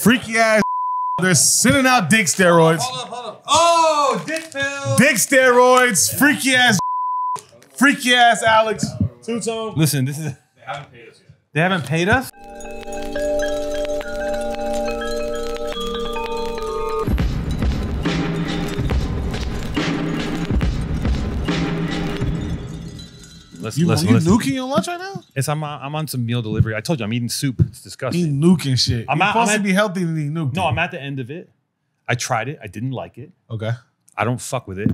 freaky ass. They're sending out dick steroids. Hold up. Oh, dick pills. Dick steroids. Freaky ass Alex. Two-tone. Listen, this is. They haven't paid us yet. They haven't paid us? You nuking your lunch right now? I'm on some meal delivery. I told you I'm eating soup. It's disgusting. Eating nuking shit. I'm supposed to be healthy and eat nuke. No, I'm at the end of it. I tried it. I didn't like it. Okay. I don't fuck with it.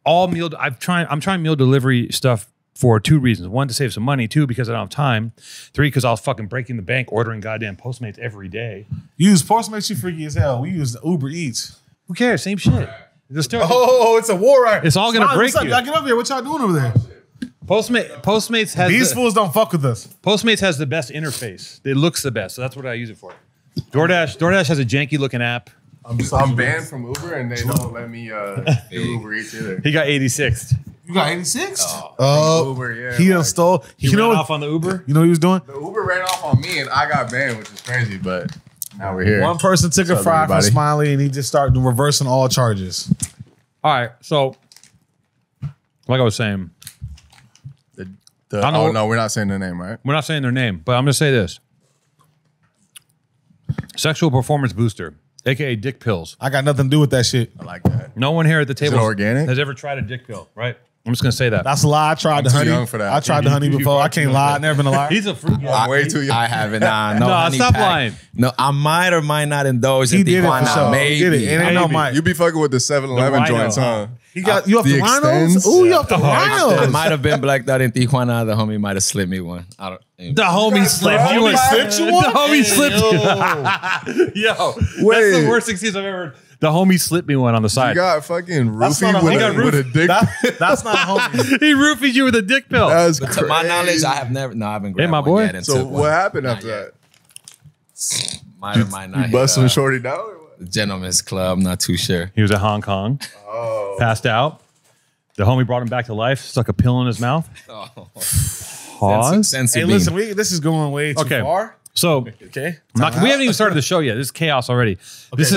I'm trying meal delivery stuff for 2 reasons. 1, to save some money. 2, because I don't have time. 3, because I was fucking breaking the bank ordering goddamn Postmates every day. You use Postmates, you freaky as hell. We use Uber Eats. Who cares? Same shit. Oh, it's a war right. It's all gonna break you. Y'all get up here. What y'all doing over there? Postmates has these fools don't fuck with us. Postmates has the best interface. It looks the best, so that's what I use it for. DoorDash has a janky looking app. I'm banned from Uber and they don't let me do Uber Eats either. He got 86th. You got 86th? Uber, yeah. He installed. He ran off on the Uber. You know what he was doing? The Uber ran off on me and I got banned, which is crazy, but now we're here. One person took a fry from Smiley and he just started reversing all charges. All right, so like I was saying. No, we're not saying their name, right? We're not saying their name, but I'm going to say this. Sexual performance booster, a.k.a. dick pills. I got nothing to do with that shit. I like that. No one here at the table organic? has ever tried a dick pill, right? I'm just going to say that. That's a lie. I tried the honey. Young for that. I tried the honey before. I can't lie. I never been a liar. He's a freak. I'm way too young. I haven't. No, stop lying. No, I might or might not indulge in Tijuana. Sure. Maybe. He did it. And I know Mike. You be fucking with the 7-Eleven joints, huh? You off the rhinos? Ooh, you off the rhinos. I might have been blacked out in Tijuana. The homie might have slipped me one. The homie slipped you one. The homie slipped you. Yo, that's the worst excuse I've ever heard. The homie slipped me one on the side. You got fucking roofied with a dick pill. That's not a homie. He roofied you with a dick pill. That's but crazy. to my knowledge, I have never. No, I haven't grabbed my one boy. yet. So what happened after that? Might or might not. You bust some shorty down or what? The Gentleman's Club. I'm not too sure. He was at Hong Kong. Oh. Passed out. The homie brought him back to life. Stuck a pill in his mouth. Pause. Hey, listen, this is going way too far. So okay, we haven't even started the show yet. This is chaos already. Okay.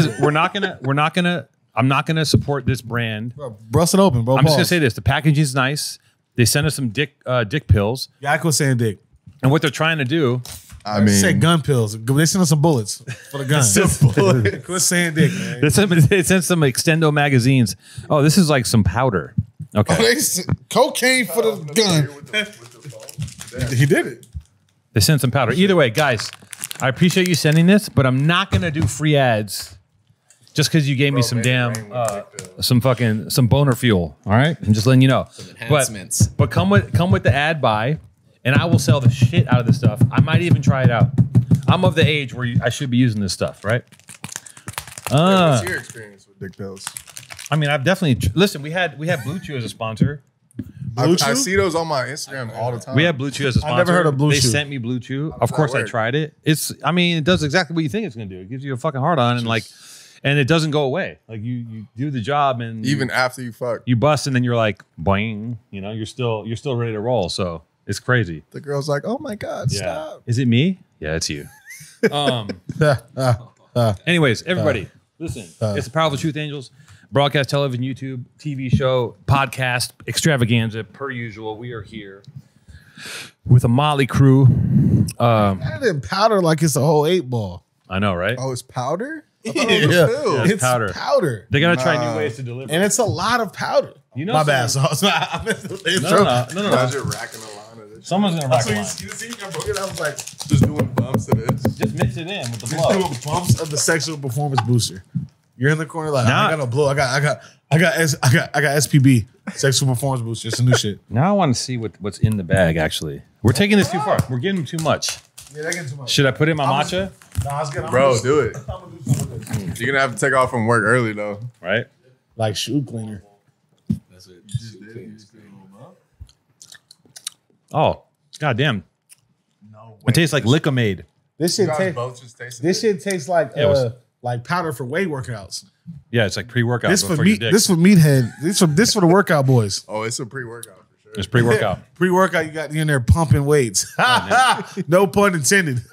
I'm not gonna support this brand. Bro, bust it open, bro. I'm just gonna say this: the packaging is nice. They sent us some dick pills. Yeah, I quit saying dick. And what they're trying to do, I mean, say gun pills. They sent us some bullets for the gun. Quit saying dick, man. They sent some Extendo magazines. Oh, this is like some powder. Okay, cocaine for the gun. He did it. They sent some powder. Either way, guys, I appreciate you sending this, but I'm not gonna do free ads. Just because you gave me some some boner fuel, all right? I'm just letting you know. Some enhancements. But come with the ad buy, and I will sell the shit out of this stuff. I might even try it out. I'm of the age where I should be using this stuff, right? What's your experience with dick pills? I mean, I've definitely listen. We had Blue Chew as a sponsor. I see those on my Instagram all the time. We have Blue Chew as a sponsor. I never heard of Blue Chew. They sent me Blue Chew. Of course, I tried it. It does exactly what you think it's going to do. It gives you a fucking hard on and it doesn't go away. Like you do the job and even after you fuck, you bust and then you're like boing. You know, you're still ready to roll. So it's crazy. The girl's like, oh my god, stop. Is it me? Yeah, it's you. Anyways, everybody, listen. It's the Powerful Truth Angels. Broadcast television, YouTube, TV show, podcast, extravaganza, per usual. We are here with a motley crew. That didn't powder like it's a whole 8-ball. I know, right? Oh, it's powder? Yeah, it's powder. Powder. They gotta try new ways to deliver, and it's a lot of powder. You know, my bad. So, no. Imagine racking a line of this. Someone's gonna rack a line. You see, I was like, just doing bumps of this. Just mix it in with the blow. blow. Bumps of the sexual performance booster. You're in the corner like, I got no blow. I got SPB, sexual performance booster. It's a new shit. Now I want to see what's in the bag. Actually, we're taking this too far. We're getting too much. Yeah, they're getting too much. Should I put in my matcha? Nah, it's good. Bro, do it. You're gonna have to take off from work early though, right? Like shoe cleaner. That's it. Oh, goddamn! No, it tastes like Lickamade. This shit tastes like powder for weight workouts. Yeah, it's like pre-workout. This for meathead. This for the workout boys. Oh, it's a pre-workout for sure. It's pre-workout. Pre-workout, you got you in there pumping weights. No pun intended.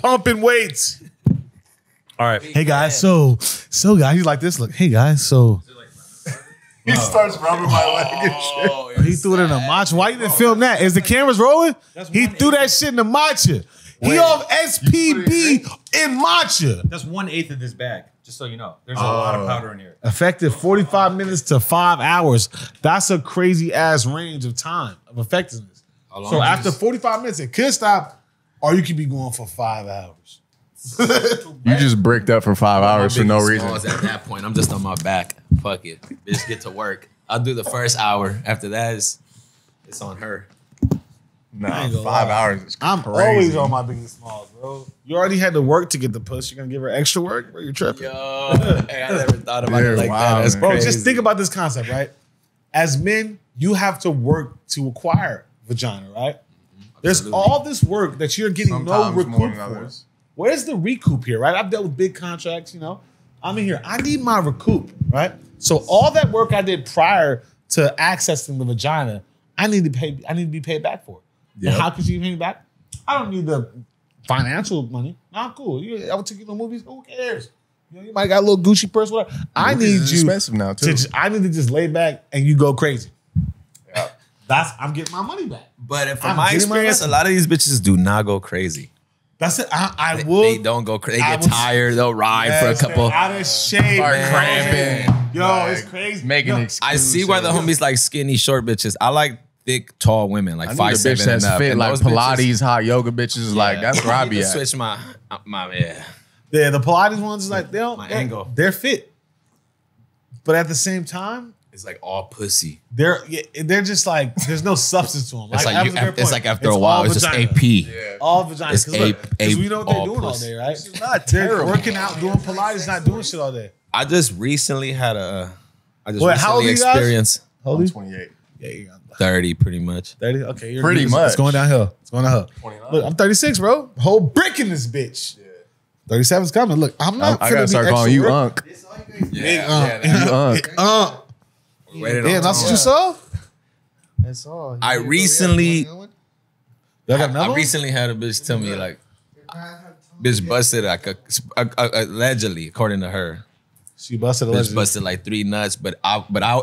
pumping weights. All right. Hey guys, so guys, he's like this. Look, hey guys, so He starts rubbing my leg and shit. he threw it in a matcha. Why you didn't film that? Is the cameras rolling? He threw that shit in the matcha. He off SPB in matcha. That's 1/8 of this bag, just so you know. There's a lot of powder in here. Effective 45 minutes to 5 hours. That's a crazy ass range of time of effectiveness. So after 45 minutes, it could stop, or you could be going for 5 hours. You just bricked up for 5 hours for no reason. At that point, I'm just on my back. Fuck it. Bitch, get to work. I'll do the first hour. After that, it's on her. Nah, 5 hours is crazy. I'm always on my biggest smalls, bro. You already had to work to get the push. You're gonna give her extra work, bro. You're tripping. Yo, hey, I never thought about it like wow, that. That's man. Bro, crazy. just think about this concept, right? As men, you have to work to acquire vagina, right? There's Absolutely. all this work that you're getting Sometimes no more recoup than for. others. Where's the recoup here, right? I've dealt with big contracts, you know. I'm in here. I need my recoup, right? So all that work I did prior to accessing the vagina, I need to pay. I need to be paid back for it. And how could you pay me back? I don't need the financial money. Nah, cool. I would take you to the movies. Who cares? You know, you might got a little Gucci purse, whatever. I need It's you expensive now too. I need to just lay back and you go crazy. I'm getting my money back. But from I'm my getting my experience, a money. lot of these bitches do not go crazy. That's it. I will. They don't go crazy. They I get would- tired. They'll ride for a Yes, couple. they're out of shape, Start man. cramping. Yo, Like, it's crazy. Making Yo, excuses. I see why the homies like skinny, short bitches. I like thick, tall women, like I need 5'7" a bitch that's and up. fit And like those bitches- Pilates, hot yoga bitches. Like that's where I need be to at. switch my yeah. Yeah, the Pilates ones is like My angle. They're fit, but at the same time, It's like all pussy. they're just like there's no substance to them. It's like that you, was a great it's point. like after a all while, it's just vagina. AP. All vagina. It's Because we know what they're all doing all pussy. day, right? It's not terrible. They're working out, doing Pilates, not doing shit all day. I just recently had a. I just Wait, how old recently are you guys? experienced How old I'm are you? 28. Yeah, you got 30 pretty much. 30. Okay, you're Pretty it's much. going downhill. It's going downhill. 29. Look, I'm 36, bro. Whole brick in this bitch. 37's coming. Look, I'm not. I finna gotta be start extra calling you work. Unc. Yeah, Unc. we're waiting Yeah, on that's what tomorrow. you saw. That's all. I recently, Y'all got another I one? recently had a bitch tell me like, bitch busted like allegedly, according to her. She busted a Bitch legend. busted like 3 nuts, but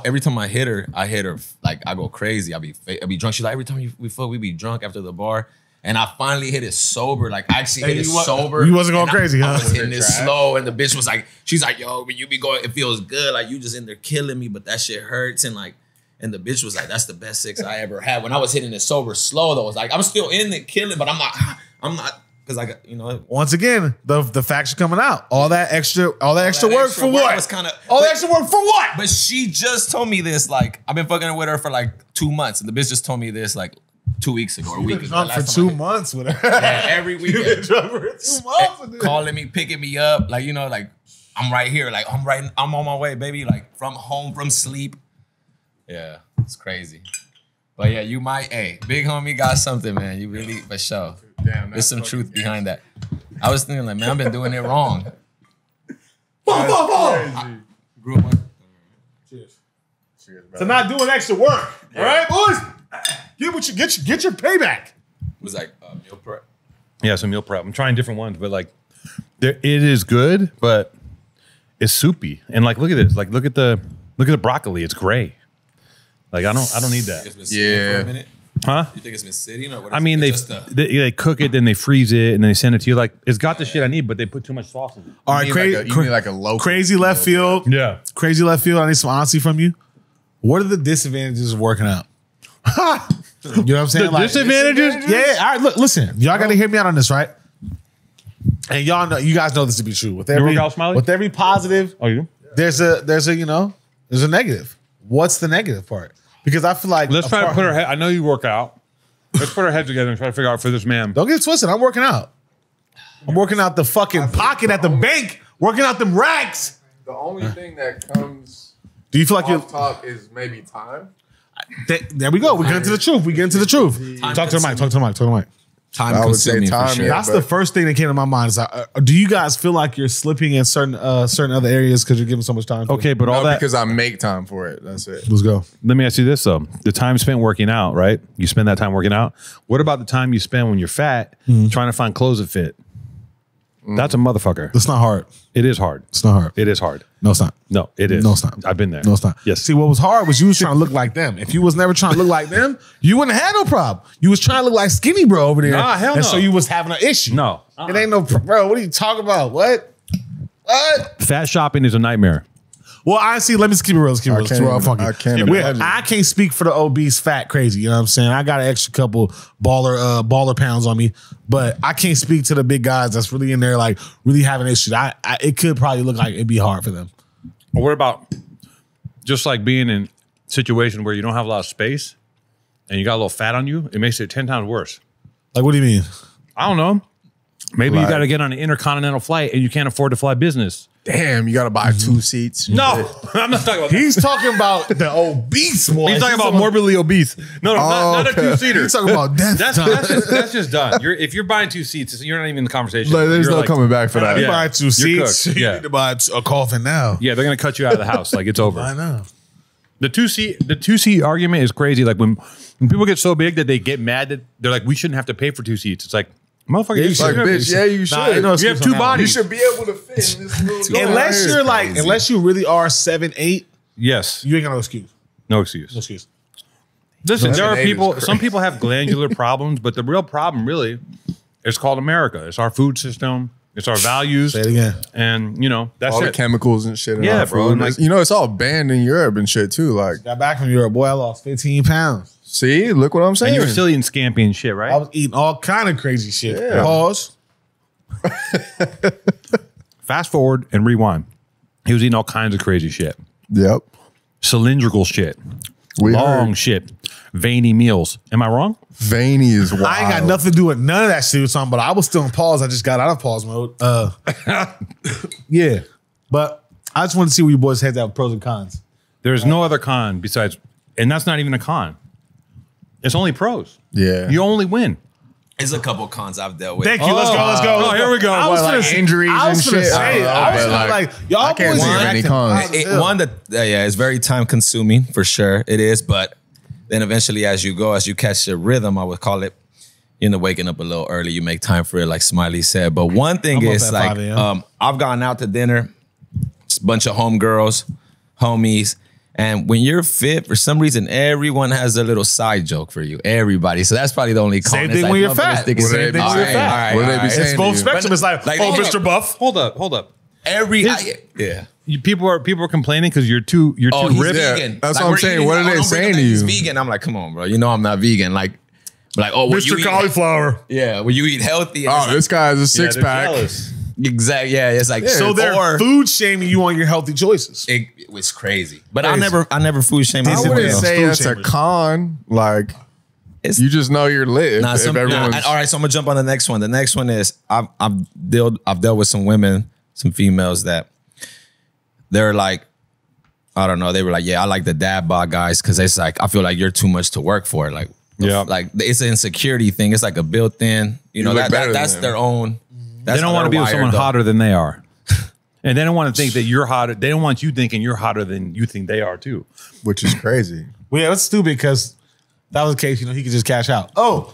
every time I hit her like I go crazy. I be drunk. She's like, every time we fuck, we be drunk after the bar. And I finally hit it sober. Like I actually hit it sober. You wasn't going And crazy, I huh? was hitting it slow, and the bitch was like, she's like, yo, but you be going, it feels good. Like you just in there killing me, but that shit hurts. And the bitch was like, that's the best sex I ever had. When I was hitting it sober, slow though, it was like I'm still in it killing, but I'm not because I got, you know. Once again, the facts are coming out. All that extra work extra for work what? was kinda- all that but- extra work for what? But she just told me this, like, I've been fucking with her for like 2 months, and the bitch just told me this like 2 weeks ago or a week ago. Drunk for Last time I 2 hit- months with her. Yeah, every You been weekend. drunk for 2 months with her. Calling me, picking me up, like, you know, like, I'm right here, like, I'm on my way, baby, like, from home, from sleep. Yeah, it's crazy. But yeah, you might, hey, big homie got something, man. You really, for sure. Damn, There's some truth behind that. I was thinking, like, man, I've been doing it wrong. Grew up To not doing extra work. All right, boys? Get your payback. was like meal prep. Yeah, some meal prep. I'm trying different ones, but like, it is good, but it's soupy. And like, look at this. Like, look at the broccoli. It's gray. Like, I don't need that. It's been sitting for Yeah. a minute. Huh? You think it's been sitting or what? I mean, they cook it, then they freeze it, and then they send it to you. Like, it's got the shit I need, but they put too much sauce in it. All right, You need like a local. crazy left field. Yeah. Crazy left field. I need some honesty from you. What are the disadvantages of working out? You know what I'm saying? The disadvantages? Yeah. All right. Look, listen. Y'all got to hear me out on this, right? And y'all know, you guys know this to be true. With every work out, Smiley? with every positive, Oh, you do? there's a there's a negative. What's the negative part? Because I feel like Let's try to put our head. I know you work out. Let's put our heads together and try to figure out for this man. Don't get it twisted. I'm working out. I'm working out the fucking pocket at the bank. Working out them racks. The only thing that comes Do you feel like you're? off top is maybe time. There we go. We get into the truth. We get into the truth. Talk to the mic. Talk to the mic. Talk to the mic. time I would say consuming for time, sure. yeah. That's but- the first thing that came to my mind. Is do you guys feel like you're slipping in certain other areas because you're giving so much time? to it? Okay, but all No, that. because I make time for it. That's it. Let's go. Let me ask you this though: the time spent working out, right? You spend that time working out. What about the time you spend when you're fat trying to find clothes that fit? That's a motherfucker. It's not hard. It is hard. It's not hard. It is hard. No, it's not. No, it is. No, it's not. I've been there. No, it's not. Yes. See, what was hard was you was trying to look like them. If you was never trying to look like them, you wouldn't have had no problem. You was trying to look like skinny bro over there. Nah, hell and no. so you was having an issue. No. It ain't no, bro, what are you talking about? What? Fat shopping is a nightmare. Well, honestly, let me just keep it real. Let's keep it real. Let's roll funky. I can't imagine. I can't speak for the obese fat crazy. You know what I'm saying? I got an extra couple baller pounds on me, but I can't speak to the big guys that's really in there, like really having issues. It could probably look like it'd be hard for them. Or what about just like being in a situation where you don't have a lot of space and you got a little fat on you? It makes it 10 times worse. Like, what do you mean? I don't know. Maybe you Like- got to get on an intercontinental flight and you can't afford to fly business. Damn, you got to buy 2 seats. No, I'm not talking about that. He's talking about the obese one. He's talking about morbidly obese. No, not a okay. two-seater. He's talking about death. That's just done. If you're buying 2 seats, you're not even in the conversation. Like, there's You're no like, coming back for that. You Yeah. buy 2 You're seats. cooked. You Yeah. need to buy a coffin now. Yeah, they're gonna cut you out of the house. Like it's over. I know. The two seat argument is crazy. Like when people get so big that they get mad that they're like, we shouldn't have to pay for 2 seats. It's like, motherfucker, you Like, should. bitch, yeah, you should. ain't no You excuse have on 2 that one. bodies. You should be able to fit in this little Unless door. you're like, unless you really are 7'8", Yes, you ain't got no excuse. no excuse. No excuse. Listen, there are 7'8" is people. crazy. Some people have glandular problems, but the real problem really is called America. It's our food system. It's our values. Say it again. And that's all the it. chemicals and shit. In Yeah, our bro, food. and like- You know, it's all banned in Europe and shit too. Like, Got back from Europe, boy. I lost 15 pounds. see, look what I'm saying. And you're still eating scampi and shit, right? I was eating all kind of crazy shit. Yeah. Pause. Fast forward and rewind. He was eating all kinds of crazy shit. Yep. Cylindrical shit. We Long heard. shit. Veiny meals. Am I wrong? Veiny is wild. I ain't got nothing to do with none of that shit. But I was still in pause. I just got out of pause mode. Yeah. But I just want to see where you boys head out pros and cons. There's no other con besides, and that's not even a con. It's only pros. Yeah. You only win. There's a couple cons I've dealt with. Thank you. Let's go. Let's go. Oh, here we go. I was What, gonna like say- injuries I was and gonna shit? say, I don't know, I was but gonna like, y'all I can't boys think of are any acting cons. positive. One that it's very time consuming for sure. It is, but then eventually as you catch the rhythm, I would call it. Waking up a little early, you make time for it, like Smiley said. But one thing I'm up is at like 5 a.m. I've gone out to dinner, just a bunch of homegirls, homies. And when you're fit, for some reason, everyone has a little side joke for you. Everybody. So that's probably the only con. Same It's thing when you're motherfuckers fat. thinking Same same thing when you're thing. fat. All right, What do they be all right. saying? It's both you. spectrum. It's like, Like, oh, hold Mr. up. Buff. Hold up. Yeah. People are complaining because you're too Oh, he's ripped. Yeah, vegan. that's Like, what I'm we're saying. eating- What are I they don't bring saying up to that he's you? vegan. I'm like, come on, bro. You know I'm not vegan. Like, oh, well, you Mr. eat, Cauliflower. yeah, well, you eat healthy. And Oh, it's this guy has a Yeah, six they're pack. jealous. like, exactly. Yeah, it's like So they're or food shaming you on your healthy choices. it was crazy. But Crazy. I never food shame I This is wouldn't what say food that's a shamers. con. Like, It's- you just know you're lit. If, Nah, if everyone's all right, so I'm gonna jump on the next one. The next one is I've dealt with some women, some females that they're like, I don't know. They were like, yeah, I like the dad bod guys because it's like I feel like you're too much to work for. Like, Yeah. like it's an insecurity thing. It's like a built-in. You know look better that's than their own. They don't want to be with someone hotter than they are. And they don't want to think that you're hotter. They don't want you thinking you're hotter than you think they are too. which is crazy. Well, yeah, that's stupid because that was the case. He could just cash out. Oh.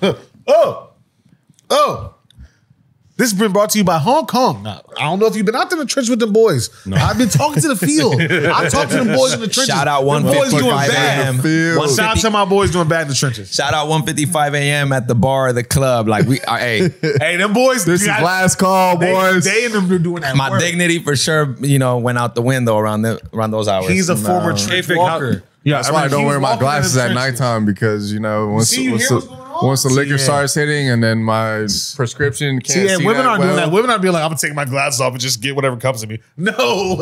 This has been brought to you by Hong Kong. Now, I don't know if you've been out there in the trench with them boys. No. I've been talking to the field. I talked to them boys in the trenches. Shout out Them boys doing 155 bad. a.m. Field. Shout out to my boys doing bad in the trenches. Shout out 1:55 a.m. at the bar or the club. Like hey, Hey, them boys. This is last call, boys. They and them are doing that. my work. dignity for sure. Went out the window around those hours. He's a former Hey, trench Figg, walker. Yeah, That's why I don't he wear was my walking in glasses the at trenches. nighttime because once See, you hear what's going on? once the liquor Yeah. starts hitting and then my prescription can't See, and see women that aren't doing well. that. Women aren't being like, I'm gonna take my glasses off and just get whatever comes to me. No,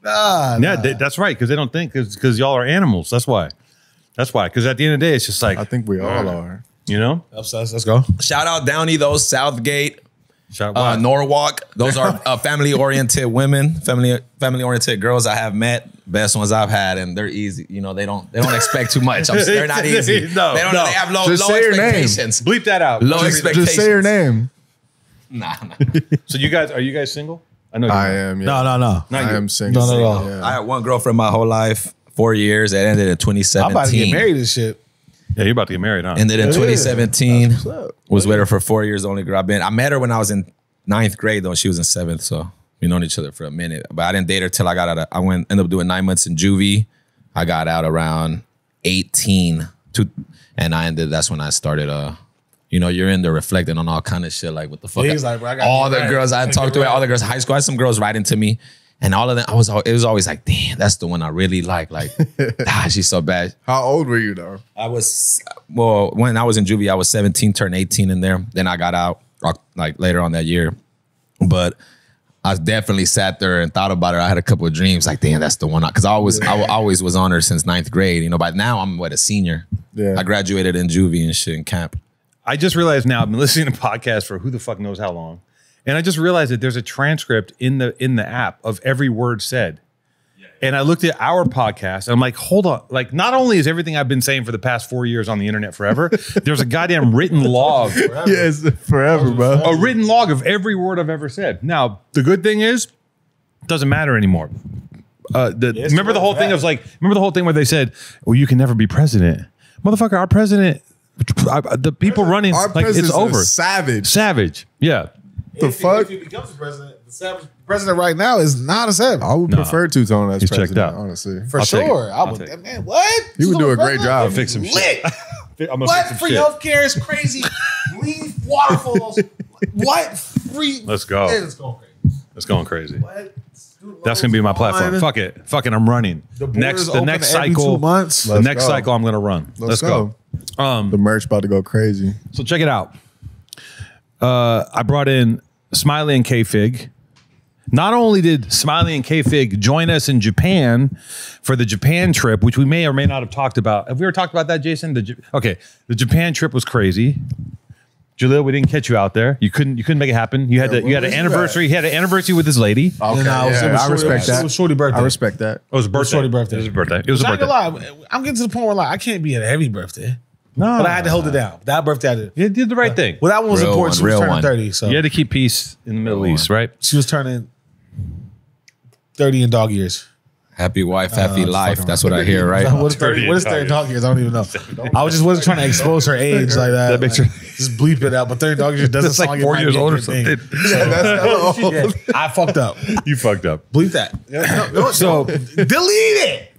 nah. Yeah, that's right. Because they don't think because y'all are animals. That's why. Because at the end of the day, it's just like I think we all are. Let's go. Shout out Downey, those Southgate, Shout Norwalk. Those are family-oriented women, family-oriented girls I have met. Best ones I've had, and they're easy. They don't expect too much. They're not easy. No, they don't. no. They have low Just say your name. expectations. bleep that out. Low Just expectations. say your name. Nah. So are you guys single? I know I you're am. Yeah. No. Not I you. am single. No, no, no. Yeah. I had one girlfriend my whole life, 4 years. It ended in 2017. I'm about to get married and shit. Yeah, you're about to get married, huh? Ended in Yeah. 2017. That's what's up. Was with her for 4 years. The only girl I met her when I was in ninth grade though. She was in 7th, so we known each other for a minute. But I didn't date her till I got out. Ended up doing 9 months in juvie. I got out around 18, and that's when I started. You know, you're in there reflecting on all kind of shit, like what the fuck. He's like, bro, I got all the girls I talked to, all the girls in high school, I had some girls writing to me, and all of them, it was always like, damn, that's the one I really like. Like, she's so bad. How old were you though? When I was in juvie, I was 17, turned 18 in there. Then I got out like later on that year, but I definitely sat there and thought about her. I had a couple of dreams, like, damn, that's the one. Because I always was on her since 9th grade. You know, by now I'm a senior. Yeah, I graduated in juvie and shit in camp. I just realized now I've been listening to podcasts for who the fuck knows how long, and I just realized that there's a transcript in the app of every word said. And I looked at our podcast and I'm like, hold on. Like, not only is everything I've been saying for the past 4 years on the internet forever, there's a goddamn written log. Yes, forever, bro. A written log of every word I've ever said. Now, the good thing is, it doesn't matter anymore. Remember the whole thing of like, remember the whole thing where they said, well, you can never be president. Motherfucker, our president, the people running, our like, it's over. Savage. Yeah. The fuck? If he becomes the president, the savage president right now is not a savage. I would prefer Two-Tone as president, checked out. honestly. For sure. I would. Man, what? He would do a great job. I'll fix some shit. What? Free healthcare is crazy. Leave waterfalls. What? Free. Let's go. It's going crazy. It's going crazy. What? That's gonna be my platform. Fuck it. I'm running. The next cycle. 2 months. The next cycle I'm gonna run. Let's go. The merch about to go crazy. So check it out. I brought in Smiley and Figg. Not only did Smiley and Figg join us in Japan for the Japan trip, which we may or may not have talked about. Have we ever talked about that, Jason? The Japan trip was crazy. Jahlil, we didn't catch you out there. You couldn't make it happen. You had an anniversary. He had an anniversary with his lady. Okay, I respect that. It was shorty birthday. I respect that. It was a birthday. Shorty birthday. It was a birthday. It was a birthday. Not gonna lie, I'm getting to the point where like I can't be at a heavy birthday. No, but I had to hold it down. That birthday, I did. You did the right thing. Well, that one was important. She was turning 30, so you had to keep peace in the Middle East, right? She was turning 30 in dog years. Happy wife, happy life. That's what I hear, right? What is 30 dog years? I don't even know. I wasn't trying to expose her age like that. Just bleep it out. But 30 dog years doesn't sound like 4 years old or something. Yeah, that's old. Yeah, I fucked up. You fucked up. Bleep that. So delete it.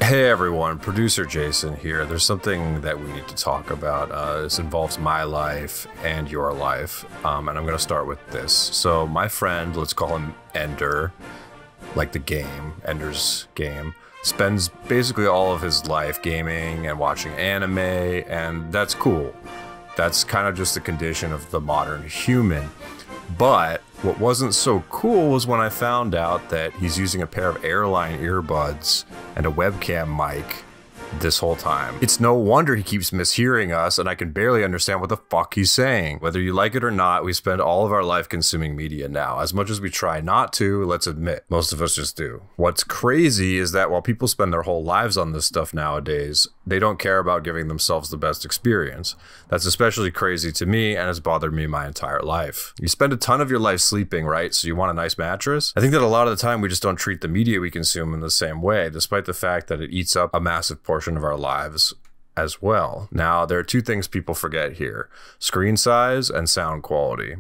Hey everyone, producer Jason here. There's something that we need to talk about. This involves my life and your life, and I'm going to start with this. So my friend, let's call him Ender, like the game, Ender's Game, spends basically all of his life gaming and watching anime, and that's cool. That's kind of just the condition of the modern human. But what wasn't so cool was when I found out that he's using a pair of airline earbuds and a webcam mic this whole time. It's no wonder he keeps mishearing us, and I can barely understand what the fuck he's saying. Whether you like it or not, we spend all of our life consuming media now. As much as we try not to, let's admit, most of us just do. What's crazy is that while people spend their whole lives on this stuff nowadays, they don't care about giving themselves the best experience. That's especially crazy to me and has bothered me my entire life. You spend a ton of your life sleeping, right? So you want a nice mattress? I think that a lot of the time we just don't treat the media we consume in the same way, despite the fact that it eats up a massive portion of our lives as well. Now, there are two things people forget here: screen size and sound quality.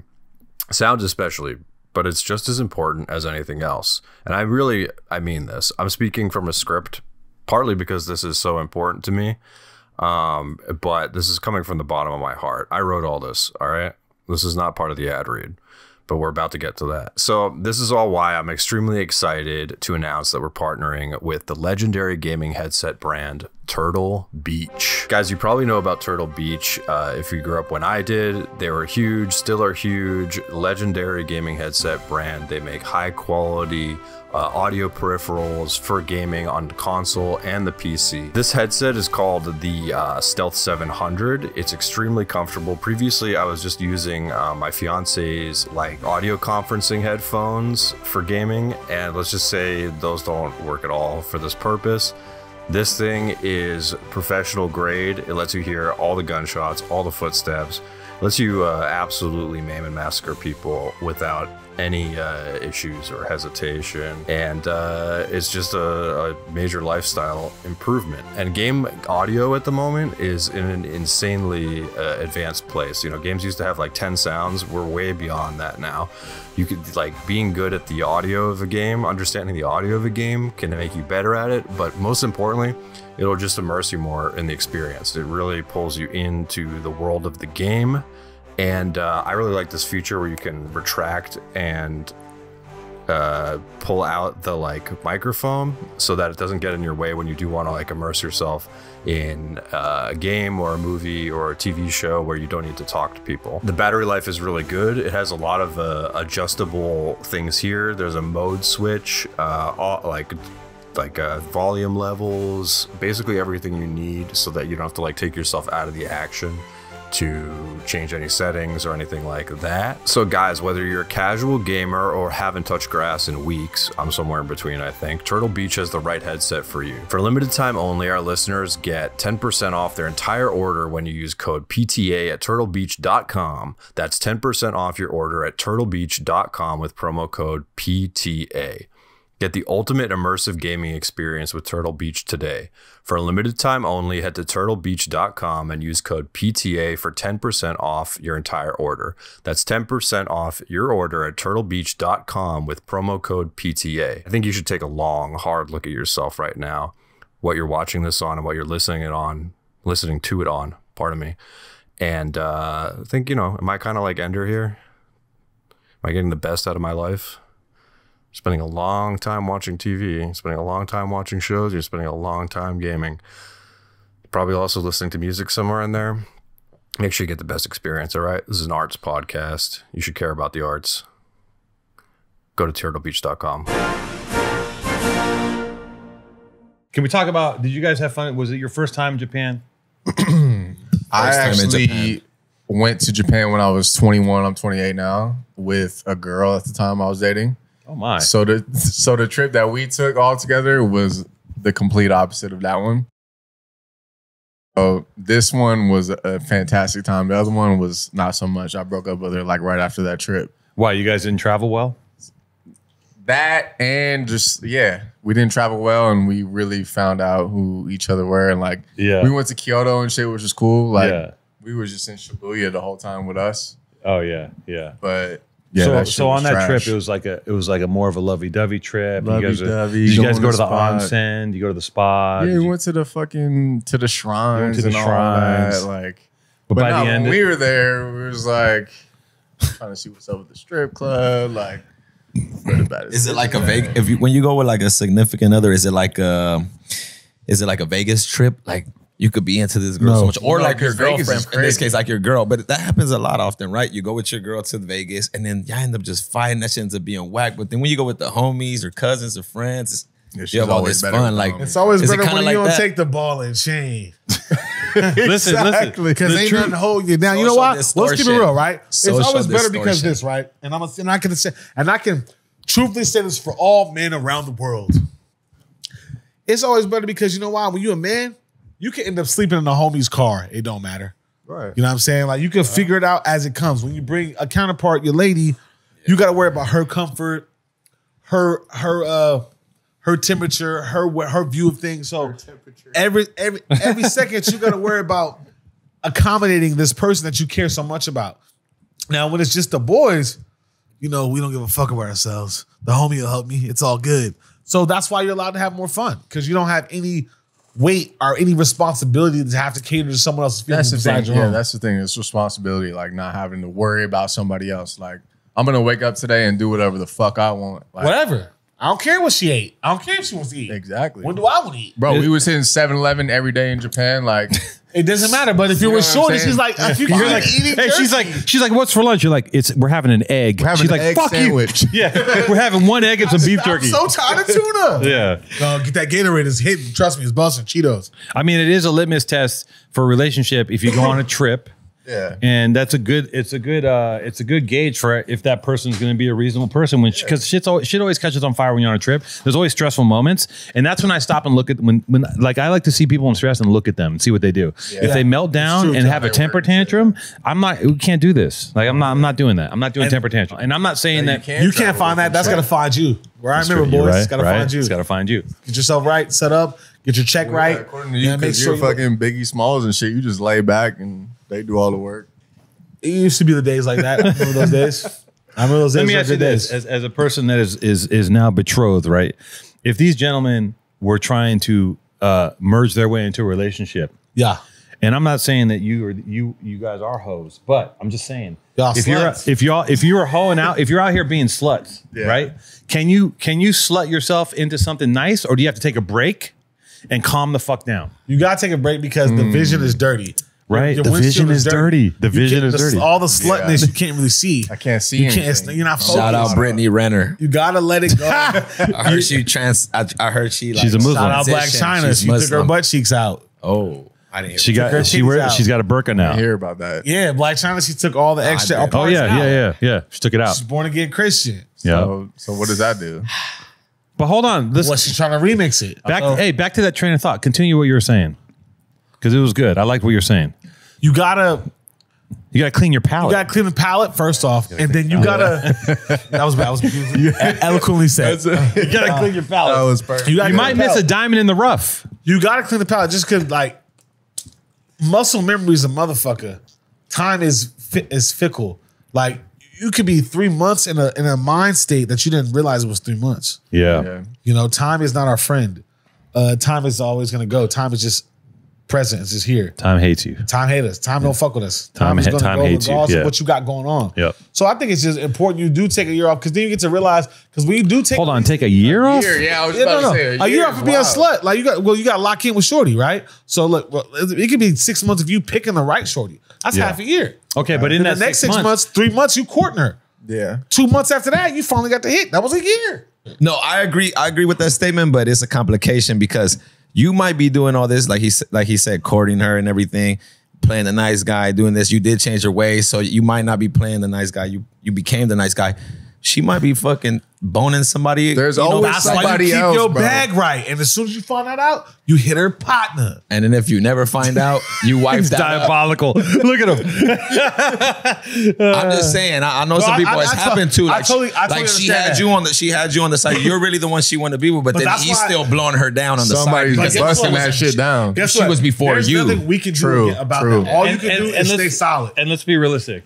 Sound especially, but it's just as important as anything else. And I mean this. I'm speaking from a script, partly because this is so important to me, but this is coming from the bottom of my heart. I wrote all this, all right? This is not part of the ad read, but we're about to get to that. So this is all why I'm extremely excited to announce that we're partnering with the legendary gaming headset brand Turtle Beach. Guys, you probably know about Turtle Beach. If you grew up when I did, they were huge, still are huge, legendary gaming headset brand. They make high quality audio peripherals for gaming on console and the PC. This headset is called the Stealth 700. It's extremely comfortable. Previously, I was just using my fiance's like audio conferencing headphones for gaming, and let's just say those don't work at all for this purpose. This thing is professional grade. It lets you hear all the gunshots, all the footsteps. It lets you absolutely maim and massacre people without any issues or hesitation, and it's just a major lifestyle improvement. And game audio at the moment is in an insanely advanced place. You know, games used to have like 10 sounds. We're way beyond that now. You could, like, being good at the audio of a game, understanding the audio of a game can make you better at it, but most importantly, it'll just immerse you more in the experience. It really pulls you into the world of the game. And I really like this feature where you can retract and pull out the like microphone so that it doesn't get in your way when you do want to like immerse yourself in a game or a movie or a TV show where you don't need to talk to people. The battery life is really good. It has a lot of adjustable things here. There's a mode switch, like volume levels, basically everything you need so that you don't have to like take yourself out of the action to change any settings or anything like that. So guys, whether you're a casual gamer or haven't touched grass in weeks, I'm somewhere in between, I think, Turtle Beach has the right headset for you. For limited time only, our listeners get 10% off their entire order when you use code PTA at turtlebeach.com. That's 10% off your order at turtlebeach.com with promo code PTA. Get the ultimate immersive gaming experience with Turtle Beach today. For a limited time only, head to turtlebeach.com and use code PTA for 10% off your entire order. That's 10% off your order at turtlebeach.com with promo code PTA. I think you should take a long, hard look at yourself right now, what you're watching this on and what you're listening to it on, pardon me. And think, you know, am I kind of like Ender here? Am I getting the best out of my life? Spending a long time watching TV, spending a long time watching shows, you're spending a long time gaming. Probably also listening to music somewhere in there. Make sure you get the best experience, all right? This is an arts podcast. You should care about the arts. Go to turtlebeach.com. Can we talk about, did you guys have fun? Was it your first time in Japan? I actually went to Japan when I was 21. I'm 28 now with a girl at the time I was dating. Oh my. So the trip that we took all together was the complete opposite of that one. So this one was a fantastic time. The other one was not so much. I broke up with her like right after that trip. Why, you guys didn't travel well? That and just, yeah, we didn't travel well and we really found out who each other were. And like, we went to Kyoto and shit, which was cool. Like, we were just in Shibuya the whole time with us. Oh yeah, yeah. But yeah, so on that trip, it was like a more of a lovey-dovey trip. You guys go to the onsen, you go to the spa. Yeah, we went to the shrines and all that. Like, but by the end, when we were there, we was like trying to see what's up with the strip club. Like, is it like a Vegas? When you go with like a significant other, is it like a Vegas trip? Like, you could be into this girl so much, or like your girlfriend. In this case, like your girl. But that happens a lot often, right? You go with your girl to Vegas, and then y'all end up just fighting. That shit ends up being whack. But then when you go with the homies or cousins or friends, you have all this fun. Like, it's always better when you don't take the ball and chain. Listen, because ain't nothing to hold you down. You know what? Let's keep it real, right? It's always better because this, right? And I can truthfully say this for all men around the world. It's always better because you know why? When you're a man, you can end up sleeping in a homie's car. It don't matter. Right. You know what I'm saying? Like, you can figure it out as it comes. When you bring a counterpart, your lady, you got to worry about her comfort, her temperature, her view of things. So every second you got to worry about accommodating this person that you care so much about. Now, when it's just the boys, you know, we don't give a fuck about ourselves. The homie will help me. It's all good. So that's why you're allowed to have more fun, because you don't have any weight or any responsibility to have to cater to someone else's feelings. That's the thing. Yeah, that's the thing. It's responsibility, like not having to worry about somebody else. Like, I'm gonna wake up today and do whatever the fuck I want. Like, whatever. I don't care what she ate. I don't care if she wants to eat. Exactly. When do I want to eat? Bro, we was hitting 7-Eleven every day in Japan. Like, it doesn't matter. But if you're with Shorty, she's like, if you're like eating, hey, she's like, what's for lunch? You're like, we're having an egg. She's like, egg fuck sandwich. You. Yeah, we're having one egg and some beef jerky. I'm so tired of tuna. Yeah. Get that Gatorade is hitting. Trust me, it's busting Cheetos. I mean, it is a litmus test for a relationship. If you go on a trip Yeah. And it's a good gauge for if that person's going to be a reasonable person because shit always catches on fire when you're on a trip. There's always stressful moments. And that's when I stop and look at when like I like to see people in stress and look at them and see what they do. Yeah. If they melt down and have a temper tantrum, we can't do this. Like I'm not doing that. I'm not doing temper tantrum. And I'm not saying that you can't find that. That's got to find you. Where I remember, boys, it's got to find you. It's got to find you. Get yourself right, set up, get your check right. According to you, because you're fucking Biggie Smalls and shit, you just lay back and they do all the work. It used to be the days like that. Remember those days? I remember those days. Let me ask you this: as a person that is now betrothed, right? If these gentlemen were trying to merge their way into a relationship, yeah. And I'm not saying that you guys are hoes, but I'm just saying if you're hoeing out, if you're out here being sluts, right? Can you slut yourself into something nice, or do you have to take a break and calm the fuck down? You gotta take a break because the vision is dirty. Right, the vision is dirty. The vision is dirty. All the slutness you can't really see. I can't see. You're not focused. Shout out Brittany Renner. You gotta let it go. I heard she she's a Muslim. Shout out Black China. She took her butt cheeks out. Oh, I didn't. She's got a burqa now. I hear about that. Yeah, Black China. She took all the extra. Oh yeah. She took it out. She's born again Christian. Yeah. So what does that do? But hold on. Well, she's trying to remix it. Back to that train of thought. Continue what you were saying because it was good. I liked what you're saying. You gotta clean your palate. You gotta clean the palate first off, and then you gotta. That was bad. I was eloquently said. You gotta clean your palate. That was perfect. You might miss a diamond in the rough. You gotta clean the palate just because, like, muscle memory is a motherfucker. Time is fickle. Like, you could be 3 months in a mind state that you didn't realize it was 3 months. Yeah. You know, time is not our friend. Time is always gonna go. Time is just present. It's just here. Time hates you. Time hates us. Time don't fuck with us. Time is gonna go hates you. regardless of what you got going on. Yep. So I think it's just important you do take a year off because then you get to realize because we do take. Hold on, take a year off? Yeah, I was about to say a year off for being a slut. Like you got to lock in with shorty, right? So look, it could be 6 months if you picking the right shorty. That's half a year. Okay, but in that the next 6 months, 3 months you courting her. Yeah. 2 months after that, you finally got the hit. That was a year. No, I agree. I agree with that statement, but it's a complication because you might be doing all this, like he said, courting her and everything, playing the nice guy, doing this. You did change your ways, so you might not be playing the nice guy. You became the nice guy. She might be fucking boning somebody. There's always somebody keep else, your bro. bag right, and as soon as you find that out, you hit her partner. And then if you never find out, you wipe that diabolical. Look at him. I'm just saying. I know some people it's happened to. Like, she had you on the side. You're really the one she wanted to be with, but then he's still blowing her down on the side. Somebody's busting that shit down. Guess she what? was before There's you. Nothing we can do about that. All you can do is stay solid. And let's be realistic.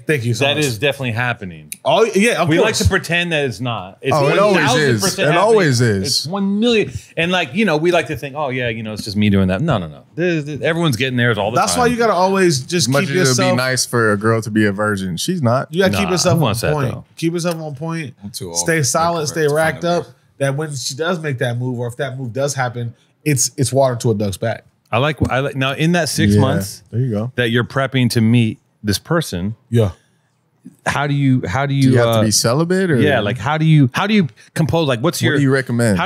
Thank you so much. That is definitely happening. Oh yeah, of we course. like to pretend that it's not. It's it always is. 1000% It happening. always is. It's 1 million. And like, we like to think, oh yeah, it's just me doing that. No. Everyone's getting theirs all the time. That's why you got to always just keep yourself. As much as it'd be nice for a girl to be a virgin, she's not. You got to keep yourself on that, point. though? Keep yourself on point. too old. Stay solid. Stay racked up. That when she does make that move, or if that move does happen, it's water to a duck's back. I like now in that 6 months There you go. that you're prepping to meet this person. Yeah. How do you Do you have to be celibate or like how do you compose, like what do you recommend?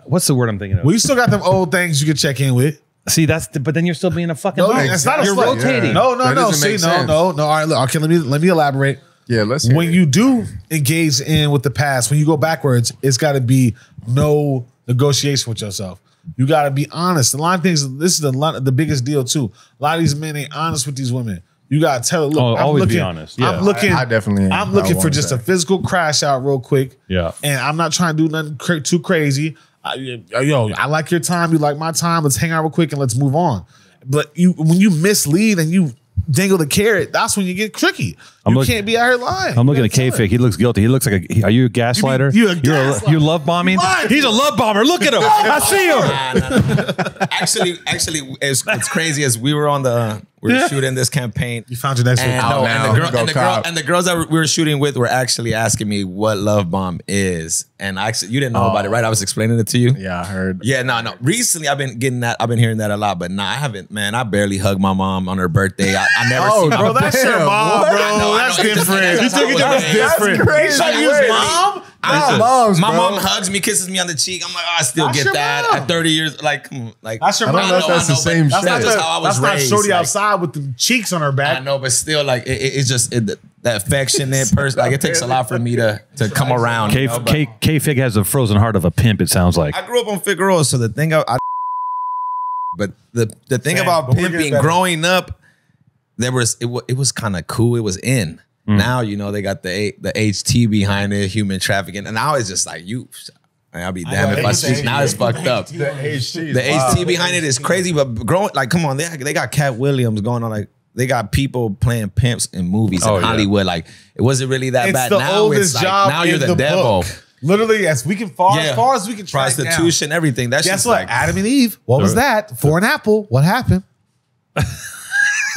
What's the word I'm thinking of? Well, you still got them old things you can check in with. See, but then you're still being a fucking No, bum. that's not a You're slut. rotating. Yeah. No. That doesn't See, make sense. no. All right, look. Okay, let me elaborate. Yeah, let's hear When it. you do engage in with the past, when you go backwards, it's got to be no negotiation with yourself. You got to be honest. A lot of things. This is the biggest deal too. A lot of these men ain't honest with these women. You got to tell her, look, I'm always looking, be honest. Yeah. I'm looking. I definitely ain't. I'm looking I for want just that. a physical crash out real quick. Yeah. And I'm not trying to do nothing too crazy. I like your time. You like my time. Let's hang out real quick and let's move on. But when you mislead and you dangle the carrot, that's when you get tricky. You can't be out here lying. I'm looking at K-Fig. He looks guilty. He looks like are you a gaslighter? You're love bombing? He's a love bomber. Look at him. I see him. Actually, it's crazy as we were shooting this campaign. You found your next one. And the girls that we were shooting with were actually asking me what love bomb is. And you didn't know about it, right? I was explaining it to you. Yeah, I heard. Yeah, no. Recently, I've been getting that. I've been hearing that a lot, but I haven't. Man, I barely hug my mom on her birthday. I never. Bro, that's your mom, bro. That's different. You took it as different. That's crazy. His mom? Our moms, my bro. mom hugs me, kisses me on the cheek. I'm like, oh, I still That's get your that mom. at 30 years. Like, come on, like That's your I don't mom. know if that's the but same that's shit. not just how I was That's raised. not shorty like, outside with the cheeks on her I back. know, but still, like, it's just that affectionate person. Like, it takes a lot for me to come around. you know, but K Figg has the frozen heart of a pimp, it sounds like. I grew up on Figueroa, so the thing but the thing Same, about but we're getting pimping better. growing up, it was kind of cool. It was in. Now they got the HT behind it, human trafficking, and now it's just like I'll be damned if I speak. Now it's fucked up. The HT. The HT behind it is crazy, but growing like, come on, they got Cat Williams going on. Like, they got people playing pimps in movies in Hollywood. Like, it wasn't really that It's bad. the Now oldest it's like job now you're in the, the devil. book. Literally, as far as we can track down. Prostitution, everything. That's Guess just what? like Adam and Eve. What was that? For an apple. What happened?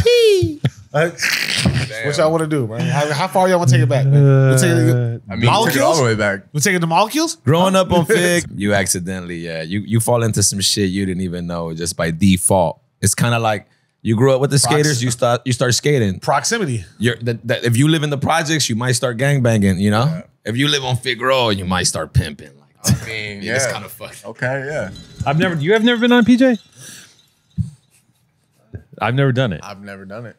Pee. What y'all want to do, man? How far y'all want to take it back, man? We'll take it, I mean, you took it all the way back. We'll take it to molecules? growing up on Figg, you accidentally, you fall into some shit you didn't even know just by default. It's kind of like you grew up with the skaters, you start skating. Proximity. If you live in the projects, you might start gangbanging, you know? Yeah. If you live on Figg Road, you might start pimping. Like, I mean, it's kind of fucked. Okay, yeah. You have never been on PJ? I've never done it. I've never done it.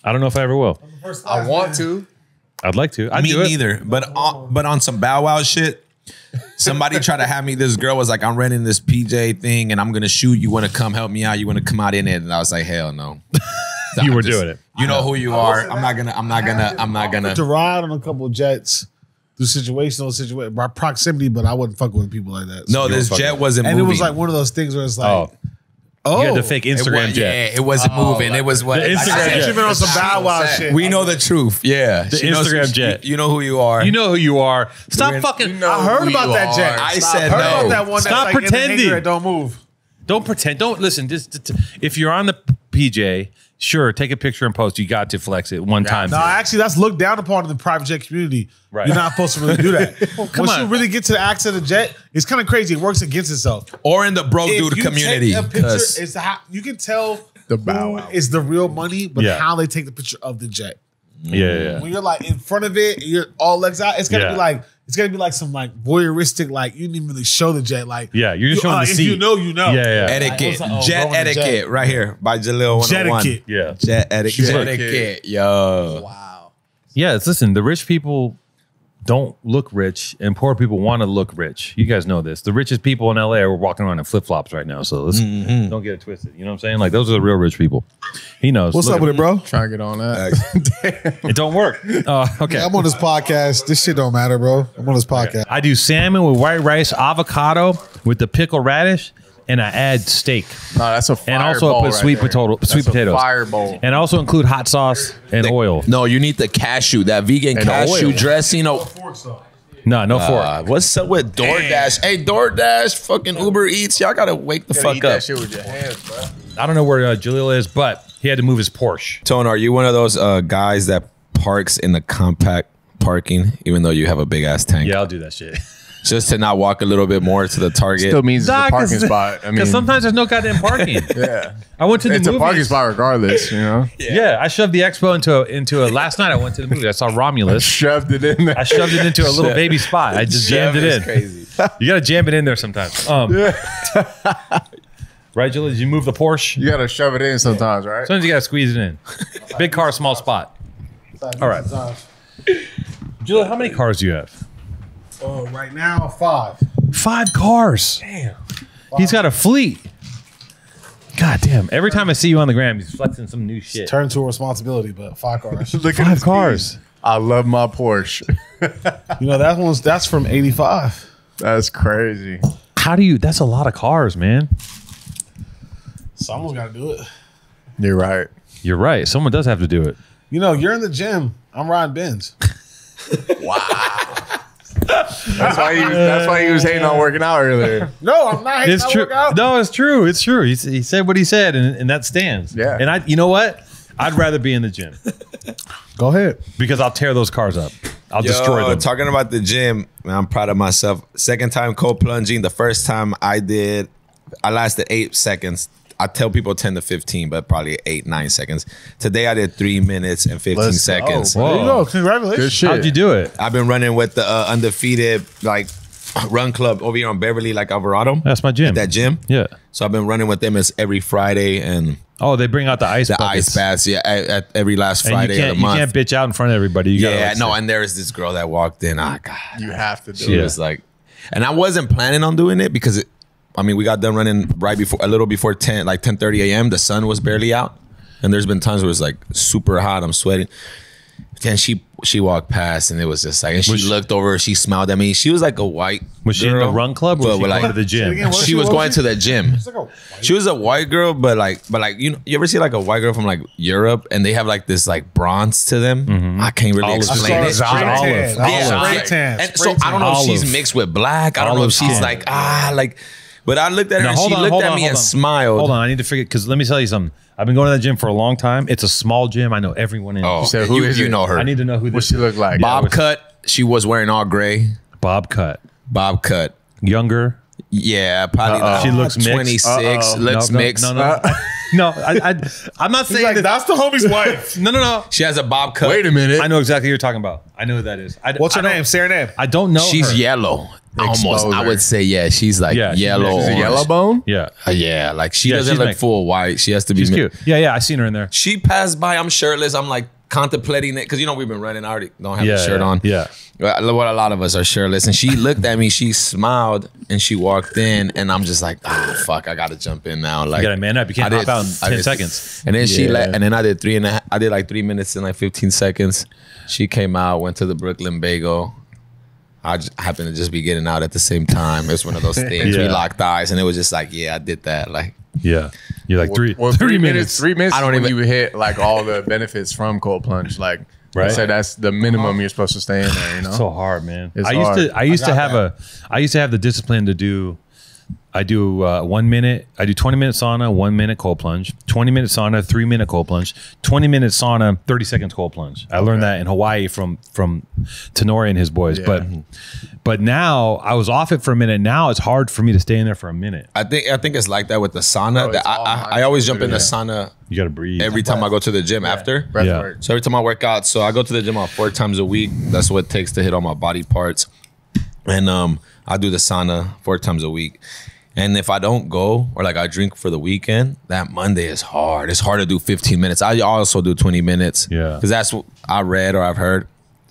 I don't know if I ever will. I want to. I'd like to. I'd Me do it. neither. But on some Bow Wow shit, somebody tried to have me. This girl was like, "I'm renting this PJ thing, and I'm gonna shoot. You want to come help me out? You want to come out in it?" And I was like, "Hell no." You were doing it. You know who you are. I'm not gonna. To ride on a couple of jets through situational by proximity, but I wasn't fucking with people like that. No, this jet wasn't and moving. it was like one of those things where it's like, You had the fake Instagram jet. Yeah, it wasn't moving. It was what The Instagram jet. you've been on some Bow Wow shit. We know the truth. Yeah, The She knows Instagram who- jet. You know who you are. You know who you are. Stop We're- fucking. you know I heard who about you that are. jet. I Stop. said heard no. about that one. Stop that's like pretending. In the hangar, don't move. Don't pretend. Don't listen. Just if you're on the PJ, sure, take a picture and post. You got to flex it one time. No, actually, that's looked down upon in the private jet community. Right. You're not supposed to really do that. come Once on. you really get to the acts of the jet, it's kind of crazy. It works against itself. or in the broke If dude you community. take a picture, 'cause it's how you can tell The Bow who Wow. is the real money, but Yeah. how they take the picture of the jet. Yeah. When you're like in front of it, you're all legs out. It's gonna Yeah. be like some like voyeuristic, like you didn't even really show the jet. Like Yeah, you're just showing the if seat. you know, you know. Yeah. etiquette, Like, oh, jet going to etiquette, jet. right here by Jahlil 101. Jet-etiquette. Yeah. Jet etiquette. Jet Etiquette, yo. Wow. Yeah. Listen, the rich people don't look rich, and poor people want to look rich. You guys know this. The richest people in LA are walking around in flip flops right now. So let's don't get it twisted. You know what I'm saying? Like those are the real rich people. He knows. What's Look up with it, bro? Trying to get on that. It don't work. Okay. I'm on this podcast. This shit don't matter, bro. I'm on this podcast. I do salmon with white rice, avocado with the pickle radish, and I add steak. No, that's a fire And also bowl I put right sweet there. potato, That's sweet a potatoes. Fire bowl. And I also include hot sauce and oil. No, you need the cashew, that vegan And cashew oil. dressing. No fork. What's up with DoorDash? Hey, DoorDash, fucking Uber Eats, y'all gotta wake the Gotta fuck eat up. that shit with your hands, bro. I don't know where Jahlil is, but he had to move his Porsche. Tone, are you one of those guys that parks in the compact parking, even though you have a big ass tank, Yeah, I'll do that shit. just to not walk a little bit more to the Target? Still means it's a parking spot. I mean, Because sometimes there's no goddamn parking. yeah, I went to the it's movies. a parking spot regardless. You know, Yeah, I shoved the expo into a. Last night I went to the movie. I saw Romulus. shoved it in there. I shoved it into a little baby spot. I just jammed it in. Crazy. You gotta jam it in there sometimes. Right, Jahlil? Did you move the Porsche? You gotta shove it in sometimes, right? Sometimes you gotta squeeze it in. Big car, small spot. All right. Jahlil, how many cars do you have? Oh, right now 5. 5 cars. Damn. He's got a fleet. God damn. Every time I see you on the gram, he's flexing some new shit. Turn to a responsibility, but 5 cars. Look at 5 his cars. keys. I love my Porsche. You know that's from 85. That's crazy. How do you? That's a lot of cars, man. Someone's got to do it. You're right. You're right. Someone does have to do it. You know, you're in the gym. I'm riding Benz. That's why he was hating on working out earlier. No, I'm not. It's true. No, it's true. It's true. He said what he said, and that stands. Yeah. And you know what? I'd rather be in the gym Go ahead. because I'll tear those cars up. I'll destroy them. Talking about the gym, man, I'm proud of myself. Second time cold plunging. The first time I lasted 8 seconds. I tell people 10 to 15, but probably 8-9 seconds. Today I did 3 minutes and 15 seconds. There you go. Congratulations. Good shit. How'd you do it? I've been running with the undefeated like run club over here on Beverly, like Alvarado. That's my gym. That gym. Yeah. So I've been running with them as every Friday and Oh, they bring out the ice the buckets. ice baths. Yeah, at every last And Friday of the month. You can't bitch out in front of everybody. You Yeah, gotta, no, and there is this girl that walked in. Ah, God. You have to do She it. was like, and I wasn't planning on doing it because we got done running right before, a little before 10, like 10:30 a.m. The sun was barely out. And there's been times where it's like super hot. I'm sweating. Then she walked past and it was just like, and she looked over, she smiled at me. She was like a white Was she in the girl, run club or but was she with, going like, to the gym? again, what? She was going to the gym. It's like a She was a white girl, but like you know, you ever see like a white girl from like Europe and they have like this like bronze to them? I can't really Olive explain it. skin. Olive. Spray tan. And so I don't know if she's Olive. mixed with black. I don't know if she's Olive like but I looked at her Now, and she looked at me and smiled. Hold on, I need to figure because let me tell you something. I've been going to that gym for a long time. It's a small gym. I know everyone in it. Oh, said, who is you it? know her. I need to know who What this she is. look like? Bob cut. She was wearing all gray. Bob cut. Bob cut. Younger. Yeah, probably like She looks mixed. 26. Looks mixed. No. No, I'm not saying like, that. that's the homie's wife. No. She has a bob cut. Wait a minute. I know exactly what you're talking about. I know who that is. What's her name? Say her name. I don't know. She's her. yellow. Almost. Expose I her. would say, yeah, she's like Yeah, she's yellow. mixed. Is it orange. yellow bone? Yeah. Yeah, like she Yeah, doesn't she's look mixed. full white. She has to be She's mixed. cute. Yeah, I seen her in there. She passed by. I'm shirtless. I'm like contemplating it because we've been running. I already don't have a shirt on. Yeah. What a lot of us are shirtless. And she looked at me. She smiled and she walked in. And I'm just like, oh fuck, I gotta jump in now. Like, You gotta man up. You can't I hop out in I 10 seconds. And then she Yeah. let. And then I did 3.5. I did like 3 minutes and like 15 seconds. She came out, went to the Brooklyn Bagel. I happened to just be getting out at the same time. It's one of those things. We Yeah. locked eyes, and it was just like, yeah, I did that. Like, Yeah. You're like Well, 3 minutes. 3 minutes. I don't when even- you hit like all the benefits from cold plunge. Like, Right. I said that's the minimum you're supposed to stay in there. You know. So hard, man. It's I used hard. to. I used to got have the discipline to do. I do 1 minute. I do 20 minute sauna, 1 minute cold plunge, 20 minute sauna, 3 minute cold plunge, 20 minute sauna, 30 seconds cold plunge. I learned that in Hawaii from Tenori and his boys. Yeah. But now I was off it for a minute. Now it's hard for me to stay in there for a minute. I think it's like that with the sauna. Oh, That it's all I always jump in the yeah. sauna You got to breathe. every time I go to the gym after. Breath Yeah. work. So every time I work out, so I go to the gym about 4 times a week. That's what it takes to hit all my body parts. And I do the sauna 4 times a week. And if I don't go or like I drink for the weekend, that Monday is hard. It's hard to do 15 minutes. I also do 20 minutes. Yeah. Because that's what I read or I've heard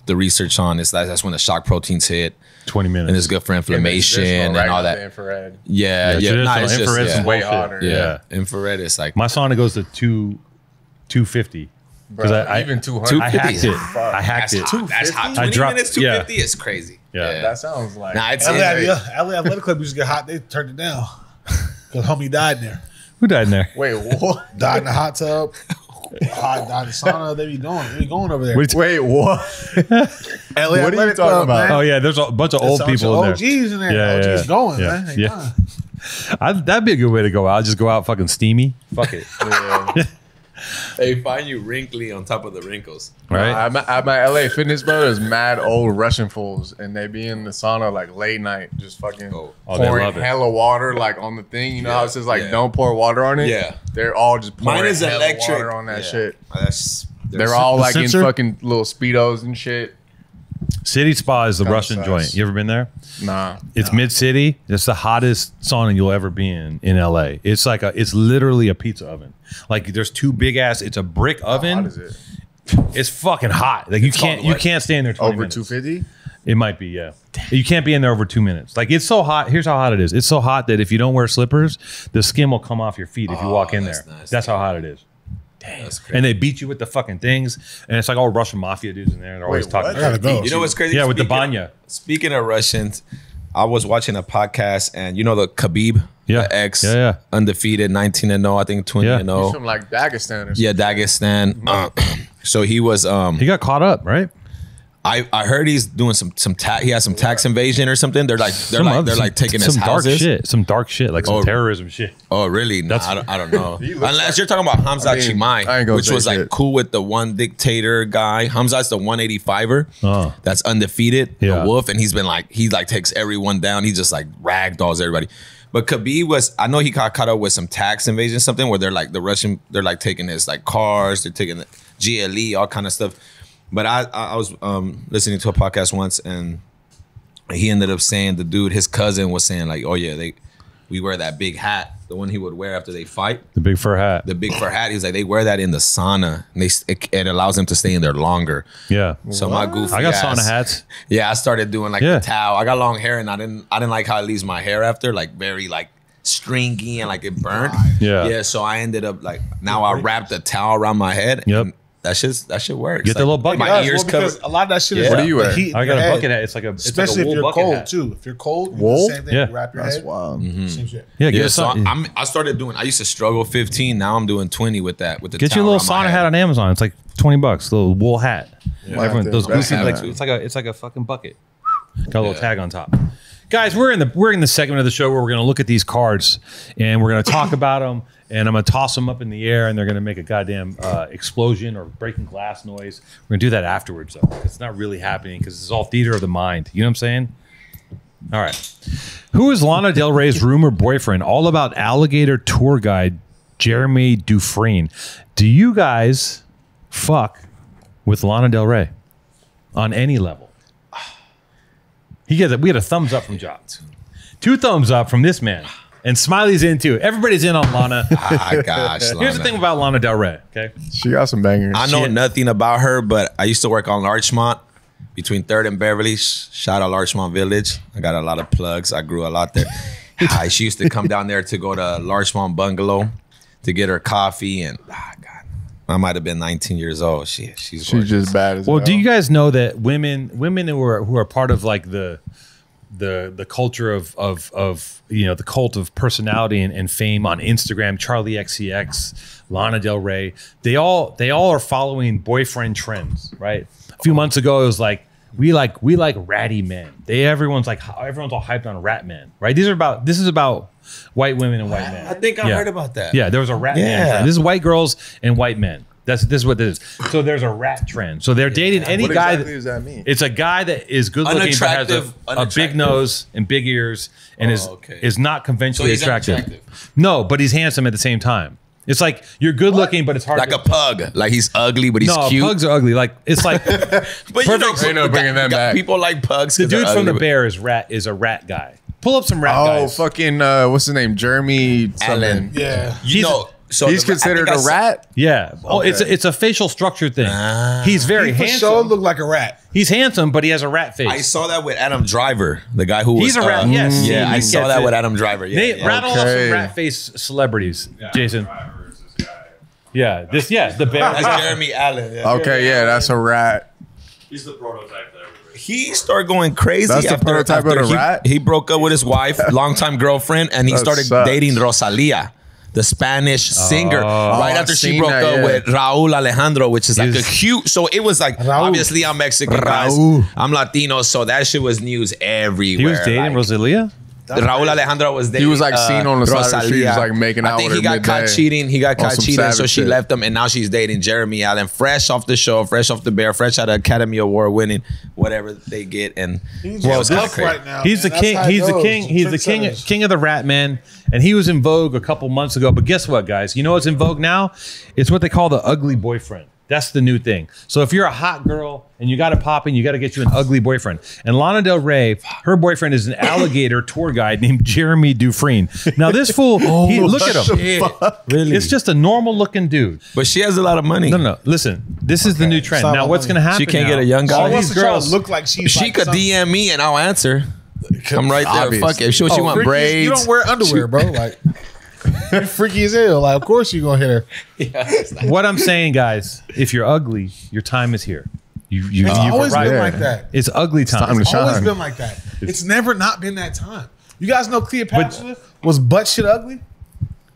the research on. Is that's when the shock proteins hit 20 minutes. and it's good for inflammation and all The that. infrared. Yeah, traditional Nah, it's just, infrared's yeah. some Way bullshit. hotter. Yeah. Infrared is like My sauna goes to 250 because Bro, I even 200. I hacked it. I hacked it. That's hot. I 20 dropped- minutes, 250 is crazy. Yeah. That sounds like. Nah, it's LA yeah. Athletic Club used to get hot. They turned it down because homie died in there. Who died in there? Wait, what? Died in the hot tub. Died in the sauna. They be going over there. What are Wait, what? LA What are you Athletic talking Club, about? man. Oh yeah, there's a bunch of old There's a bunch people of in OGs there. in there. Yeah, OGs going, yeah, man. They yeah. gone. That'd be a good way to go out. Just go out fucking steamy. Fuck it. They find you wrinkly on top of the wrinkles. Right? At my LA fitness, bro, there's mad old Russian fools, and they be in the sauna like late night, just fucking Oh, they pouring love it. hella water like on the thing. You know how it says like yeah. don't pour water on it? Yeah. They're all just pouring Mine is hella electric. water on that Yeah. shit. That's They're all like sensor? in fucking little Speedos and shit. City Spa is the Kinda Russian sucks. joint. You ever been there? Nah. It's mid city. It's the hottest sauna you'll ever be in LA. It's like it's literally a pizza oven. Like there's 2 big ass. It's a brick How oven. hot is it? It's fucking hot. Like you called can't what? stay in there 20 Over minutes. 250? It might be, yeah. You can't be in there over 2 minutes. Like it's so hot. Here's how hot it is. It's so hot that if you don't wear slippers, the skin will come off your feet if you walk in there. that's nice. That's how hot it is. That's crazy. And they beat you with the fucking things, and it's like all Russian mafia dudes in there. They're always Wait, talking. what? I gotta go. You know what's crazy? Yeah, with the Speaking- banya. Speaking of Russians, I was watching a podcast, and you know the Khabib, Yeah. the ex, Yeah. undefeated, 19-0, I think 20-0. He's from like Dagestan or something. Yeah, Dagestan. So he was. He got caught up, right? I heard he's doing some tax. He has some tax invasion or something. They're like taking his some houses. dark shit, like some terrorism shit. Oh, really? No, I don't know. Unless you're talking about Hamzat I ain't Chimaev, gonna which say was like shit. cool with the one dictator guy. Hamzat's the 185er. Oh. That's undefeated. Yeah. The wolf, and he takes everyone down. He just like ragdolls everybody. But Khabib was, I know he got caught up with some tax invasion, something where they're like the Russian, they're like taking his like cars, they're taking the GLE, all kind of stuff. But I was listening to a podcast once, and he ended up saying, the dude, his cousin was saying like, oh yeah, we wear that big hat, the one he would wear after they fight. The big fur hat. The big fur hat. He's like, they wear that in the sauna. And it allows them to stay in there longer. Yeah. So my goofy I got ass, sauna hats. Yeah, I started doing like the towel. I got long hair, and I didn't like how it leaves my hair after, like very like stringy and like it burnt. Yeah. Yeah. So I ended up like, now I wrapped a towel around my head. Yep. And that shit works. Get the little bucket. My ears covered. A lot of that shit is. What do you wear? I got a bucket hat. It's like a especially it's like a if wool you're cold hat. too. If you're cold, Wool? same thing. Yeah. You wrap your That's head. wild. Same shit. Yeah, Yeah, get so a I started doing. I used to struggle 15. Now I'm doing 20 with that. With the get you a towel little around my sauna head. hat on Amazon. It's like $20. Little wool hat. Everyone, those Best goofy hat. like it's like a fucking bucket. Got a little tag on top. Guys, we're in the segment of the show where we're going to look at these cards and we're going to talk about them, and I'm going to toss them up in the air and they're going to make a goddamn explosion or breaking glass noise. We're going to do that afterwards though. It's not really happening because it's all theater of the mind. You know what I'm saying? All right. Who is Lana Del Rey's rumor boyfriend? All about alligator tour guide Jeremy Dufresne. Do you guys fuck with Lana Del Rey on any level? We had a thumbs up from Job. 2 thumbs up from this man. And Smiley's in too. Everybody's in on Lana. Ah, gosh. Here's the thing about Lana Del Rey, okay? She got some bangers. I know nothing about her, but I used to work on Larchmont between 3rd and Beverly. Shout out Larchmont Village. I got a lot of plugs. I grew a lot there. She used to come down there to go to Larchmont Bungalow to get her coffee. And God, I might have been 19 years old. She's just bad as Well, hell. do you guys know that women who are part of like the culture of the cult of personality and fame on Instagram, Charlie XCX, Lana Del Rey, they all are following boyfriend trends, right? A few months ago, it was like we like ratty men. Everyone's all hyped on rat men, right? This is about white women and white men. I think I heard about that. Yeah, there was a rat man trend. This is white girls and white men. This is what this is. So there's a rat trend. So they're dating any What guy. exactly does that mean? It's a guy that is good looking but has a big Unattractive. nose and big ears and is not conventionally So he's attractive. unattractive. No, but he's handsome at the same time. It's like you're good looking, but it's hard. Like a pug. Like he's ugly, but he's no, cute. pugs are ugly. Like it's like But Ain't no bringing them back. People like pugs. the 'cause they're dude from ugly, the but- Bear is a rat guy. Pull up some rat Oh, guys. fucking, what's his name? Jeremy Allen. something. Yeah. You know, so He's the- I considered think I a saw- rat? Yeah. Oh, Okay. it's a facial structure thing. He's very He for handsome. sure look like a rat. He's handsome, but he has a rat face. I saw that with Adam Driver, the guy who was. He's a rat. Yes. Yeah, He I saw gets that it. with Adam Driver. Yeah. They yeah. rattle off some Okay. rat face celebrities, Jason. Yeah, the Bear. That's Jeremy Allen. Yeah. Okay, yeah, that's a rat. He's the prototype that everybody. He started going crazy. That's the prototype of the rat? He broke up with his wife, longtime girlfriend, and he That started sucks. dating Rosalia, the Spanish singer. Right I've after she seen broke that, up yeah. with Raul Alejandro, which is like a cute. So it was like obviously I'm Mexican, guys. Raul. I'm Latino, so that shit was news everywhere. He was dating like, Rosalia? Raul Alejandro was dating. He was like seen on the side of the street, just like making out I think with he her got caught midday. cheating. He got On caught some cheating, so savage she shit. left him, and now she's dating Jeremy Allen, fresh off the show, fresh off the Bear, fresh out of Academy Award winning, whatever they get. And He's well, just up right now. He's the man. king. That's how it He's the goes. king. He's the king of the rat men, and he was in vogue a couple months ago. But guess what, guys? You know what's in vogue now? It's what they call the ugly boyfriend. That's the new thing. So if you're a hot girl and you got it popping, you got to get you an ugly boyfriend. And Lana Del Rey, her boyfriend is an alligator tour guide named Jeremy Dufresne. Now this fool, look at him. really, It's just a normal looking dude. but she has a lot of money. No. Listen, this is the new trend. Stop Now on what's money. going to happen? She can't now, get a young guy. All She wants these to try to girls look like she's She like could some- DM me and I'll answer. I'm right there. Obvious. Fuck it. She Oh, want freaky- braids. You don't wear underwear, bro. Like you're freaky as hell. Like of course you gonna hit her. What I'm saying, guys, if you're ugly, your time is here. You've It's always arrived. been like that. It's ugly time. time to It's always shine. been like that. It's never not been that time. You guys know Cleopatra was butt shit ugly?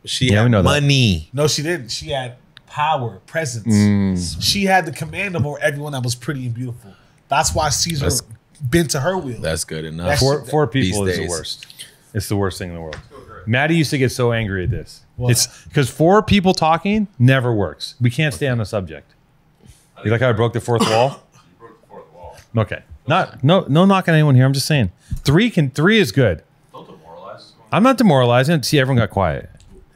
She Yeah, had we know that. money. No, she didn't. She had power, presence. She had the command over everyone that was pretty and beautiful. That's why Caesar bent to her will. That's good enough. That's- Four people These is the days. worst. It's the worst thing in the world. Maddie used to get so angry at this. It's because 4 people talking never works. We can't stay on the subject. You like how I broke the fourth wall? You broke the fourth wall. Okay. No knocking anyone here. I'm just saying. 3 is good. Don't demoralize. What's going I'm not demoralizing. See, everyone got quiet.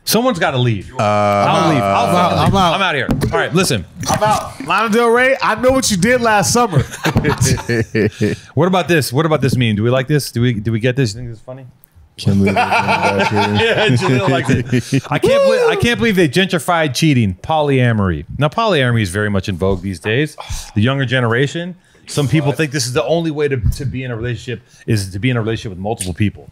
Someone's got to leave. I'll leave. I'm out of here. All right, listen. I'm out. Lana Del Rey, I know what you did last summer. What about this? What about this meme? Do we like this? Do we get this? You think this is funny? Yeah, Jahlil likes it. I can't believe they gentrified cheating. Polyamory. Now, polyamory is very much in vogue these days. The younger generation. Some people think this is the only way to be in a relationship is to be in a relationship with multiple people.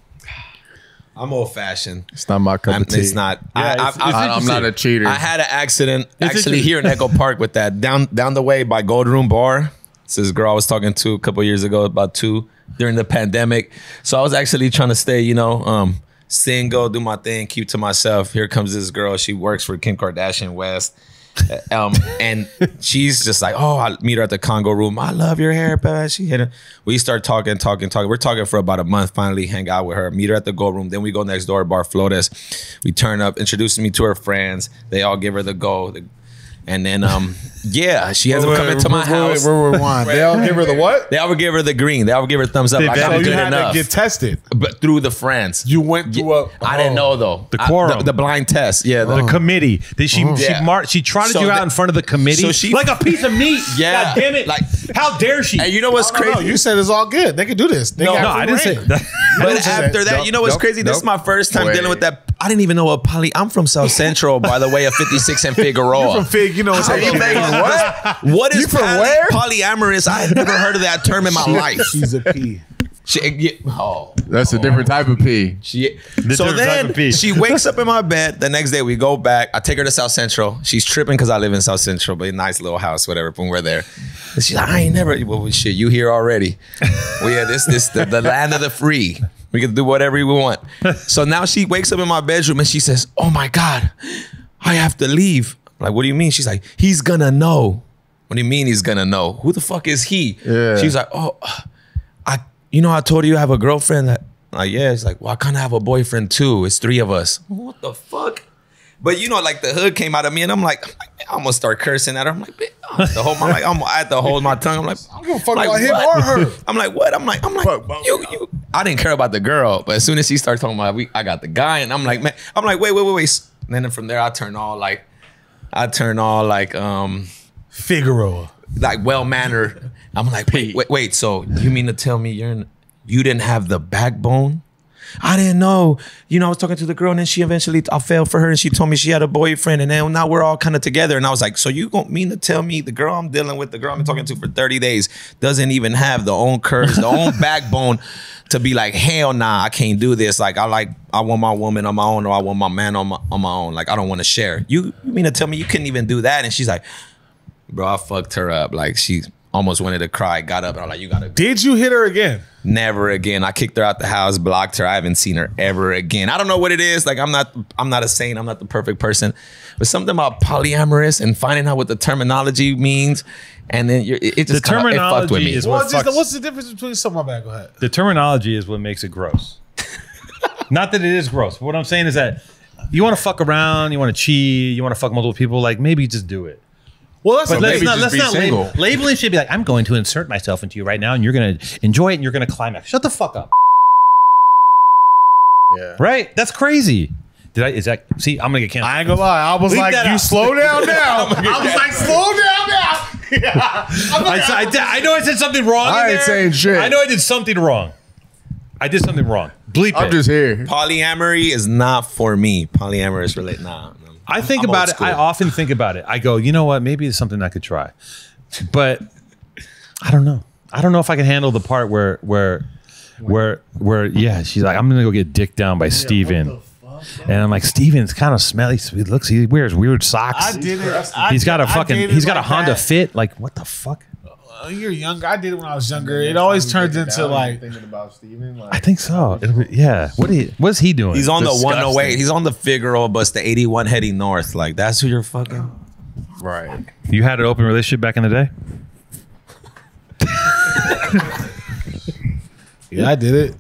I'm old fashioned. It's not my cup of tea. It's not. Yeah, I'm not a cheater. I had an accident actually here in Echo Park with that down the way by Gold Room Bar. It's this girl I was talking to a couple years ago, about 2 during the pandemic. So I was actually trying to stay, single, do my thing, keep to myself. Here comes this girl. She works for Kim Kardashian West. And she's just like, oh, I meet her at the Congo room. I love your hair, but she hit her. We start talking. We're talking for about a month. Finally, hang out with her. Meet her at the Gold Room. Then we go next door, Bar Flores. We turn up, introducing me to her friends. They all give her the go. And then, she ends up coming to my house. They all give her the what? They all give her the green. They all give her thumbs up. Like, So I'm you good had enough. to get tested. But through the friends. You went through I didn't know though. The quorum. The blind test. Yeah. The committee. She Yeah. she trotted So you out the- in front of the committee so she- like a piece of meat. Yeah. God damn it. Like- how dare she? And you know what's crazy? No, you said it's all good. They can do this. They no, got I free didn't say reign. that. But after that, you know what's crazy? This is my first time dealing with that. I didn't even know what I'm from South Central, by the way, of 56 and Figueroa. You're from Figg, you know what's up. What is from where? polyamorous? I had never heard of that term in my life. She's a P. That's a different type of pee. So different type then of pee. she wakes up in my bed. The next day we go back. I take her to South Central. She's tripping because I live in South Central, but a nice little house, whatever. When we're there, and she's like, I ain't never. Well, shit, you here already? Well, yeah, the land of the free. We can do whatever we want. So now she wakes up in my bedroom and she says, "Oh my God, I have to leave." I'm like, what do you mean? She's like, he's gonna know. What do you mean he's gonna know? Who the fuck is he? Yeah. She's like, oh, I told you I have a girlfriend. I'm like, yeah. It's like, well, I kind of have a boyfriend too. It's 3 of us. What the fuck? But like the hood came out of me, and I'm like, I'm gonna start cursing at her. I'm like, I had to hold my tongue. I'm like, I don't give a fuck about him or her. I'm like, what? I'm like, you. I didn't care about the girl, but as soon as she started talking about, I got the guy, and I'm like, man, wait. And then from there, I turn all like Figueroa. like well mannered. I'm like, wait. So you mean to tell me you didn't have the backbone? I didn't know. I was talking to the girl, and then she eventually, I fell for her, and she told me she had a boyfriend, and then now we're all kind of together. And I was like, so you gonna mean to tell me the girl I'm dealing with, the girl I've been talking to for 30 days, doesn't even have the own courage, the own backbone to be like, hell nah, I can't do this. Like, I want my woman on my own, or I want my man on my own. Like, I don't want to share. You mean to tell me you couldn't even do that? And she's like, bro, I fucked her up. Like, she almost wanted to cry, got up, and I'm like, you gotta go. Did you hit her again? Never again. I kicked her out the house, blocked her. I haven't seen her ever again. I don't know what it is. Like, I'm not a saint. I'm not the perfect person. But something about polyamorous and finding out what the terminology means, and then it just it fucked with me. What's the difference between something? Go ahead. The terminology is what makes it gross. Not that it is gross. What I'm saying is that you want to fuck around, you want to cheat, you want to fuck multiple people. Like, maybe just do it. Well, let's not label. Labeling should be like, I'm going to insert myself into you right now, and you're going to enjoy it, and you're going to climax. Shut the fuck up. Yeah. Right? That's crazy. See, I'm going to get canceled. I ain't gonna lie. I was Leave like, that you out. slow down now. I was like, slow down now. I know I said something wrong. I ain't saying shit. I know I did something wrong. Bleep I'm it. just here. Polyamory is not for me. Polyamorous relate. Nah. I think I'm about old it. school. I often think about it. I go, you know what? Maybe it's something I could try, but I don't know. I don't know if I can handle the part where yeah, she's like, I'm gonna go get dicked down by Steven. And I'm like, Steven's kind of smelly. He wears weird socks. I did it. He's got a Honda that. Fit. Like, what the fuck? You're younger. I did it when I was younger. It always turns into like. Thinking about Steven. Like, I think so. Yeah. What's he doing? He's on Disgusting. the 108. He's on the Figueroa bus, the 81 heading north. Like, that's who you're fucking. right. You had an open relationship back in the day? Yeah, I did it.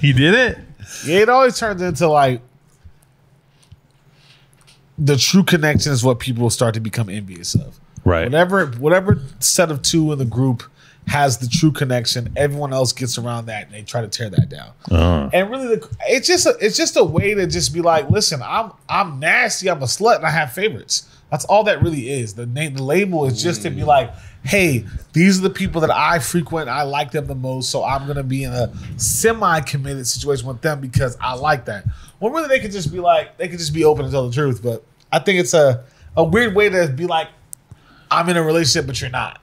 You did it? Yeah, it always turns into like the true connection is what people start to become envious of. Right. Whatever set of two in the group has the true connection, everyone else gets around that and they try to tear that down. And really, it's just a way to just be like, listen, I'm nasty, I'm a slut, and I have favorites. That's all that really is. The label is just to be like, hey, these are the people that I frequent. I like them the most, so I'm gonna be in a semi-committed situation with them because I like that. Well, really, they could just be like, they could just be open and tell the truth. But I think it's a weird way to be like, I'm in a relationship, but you're not.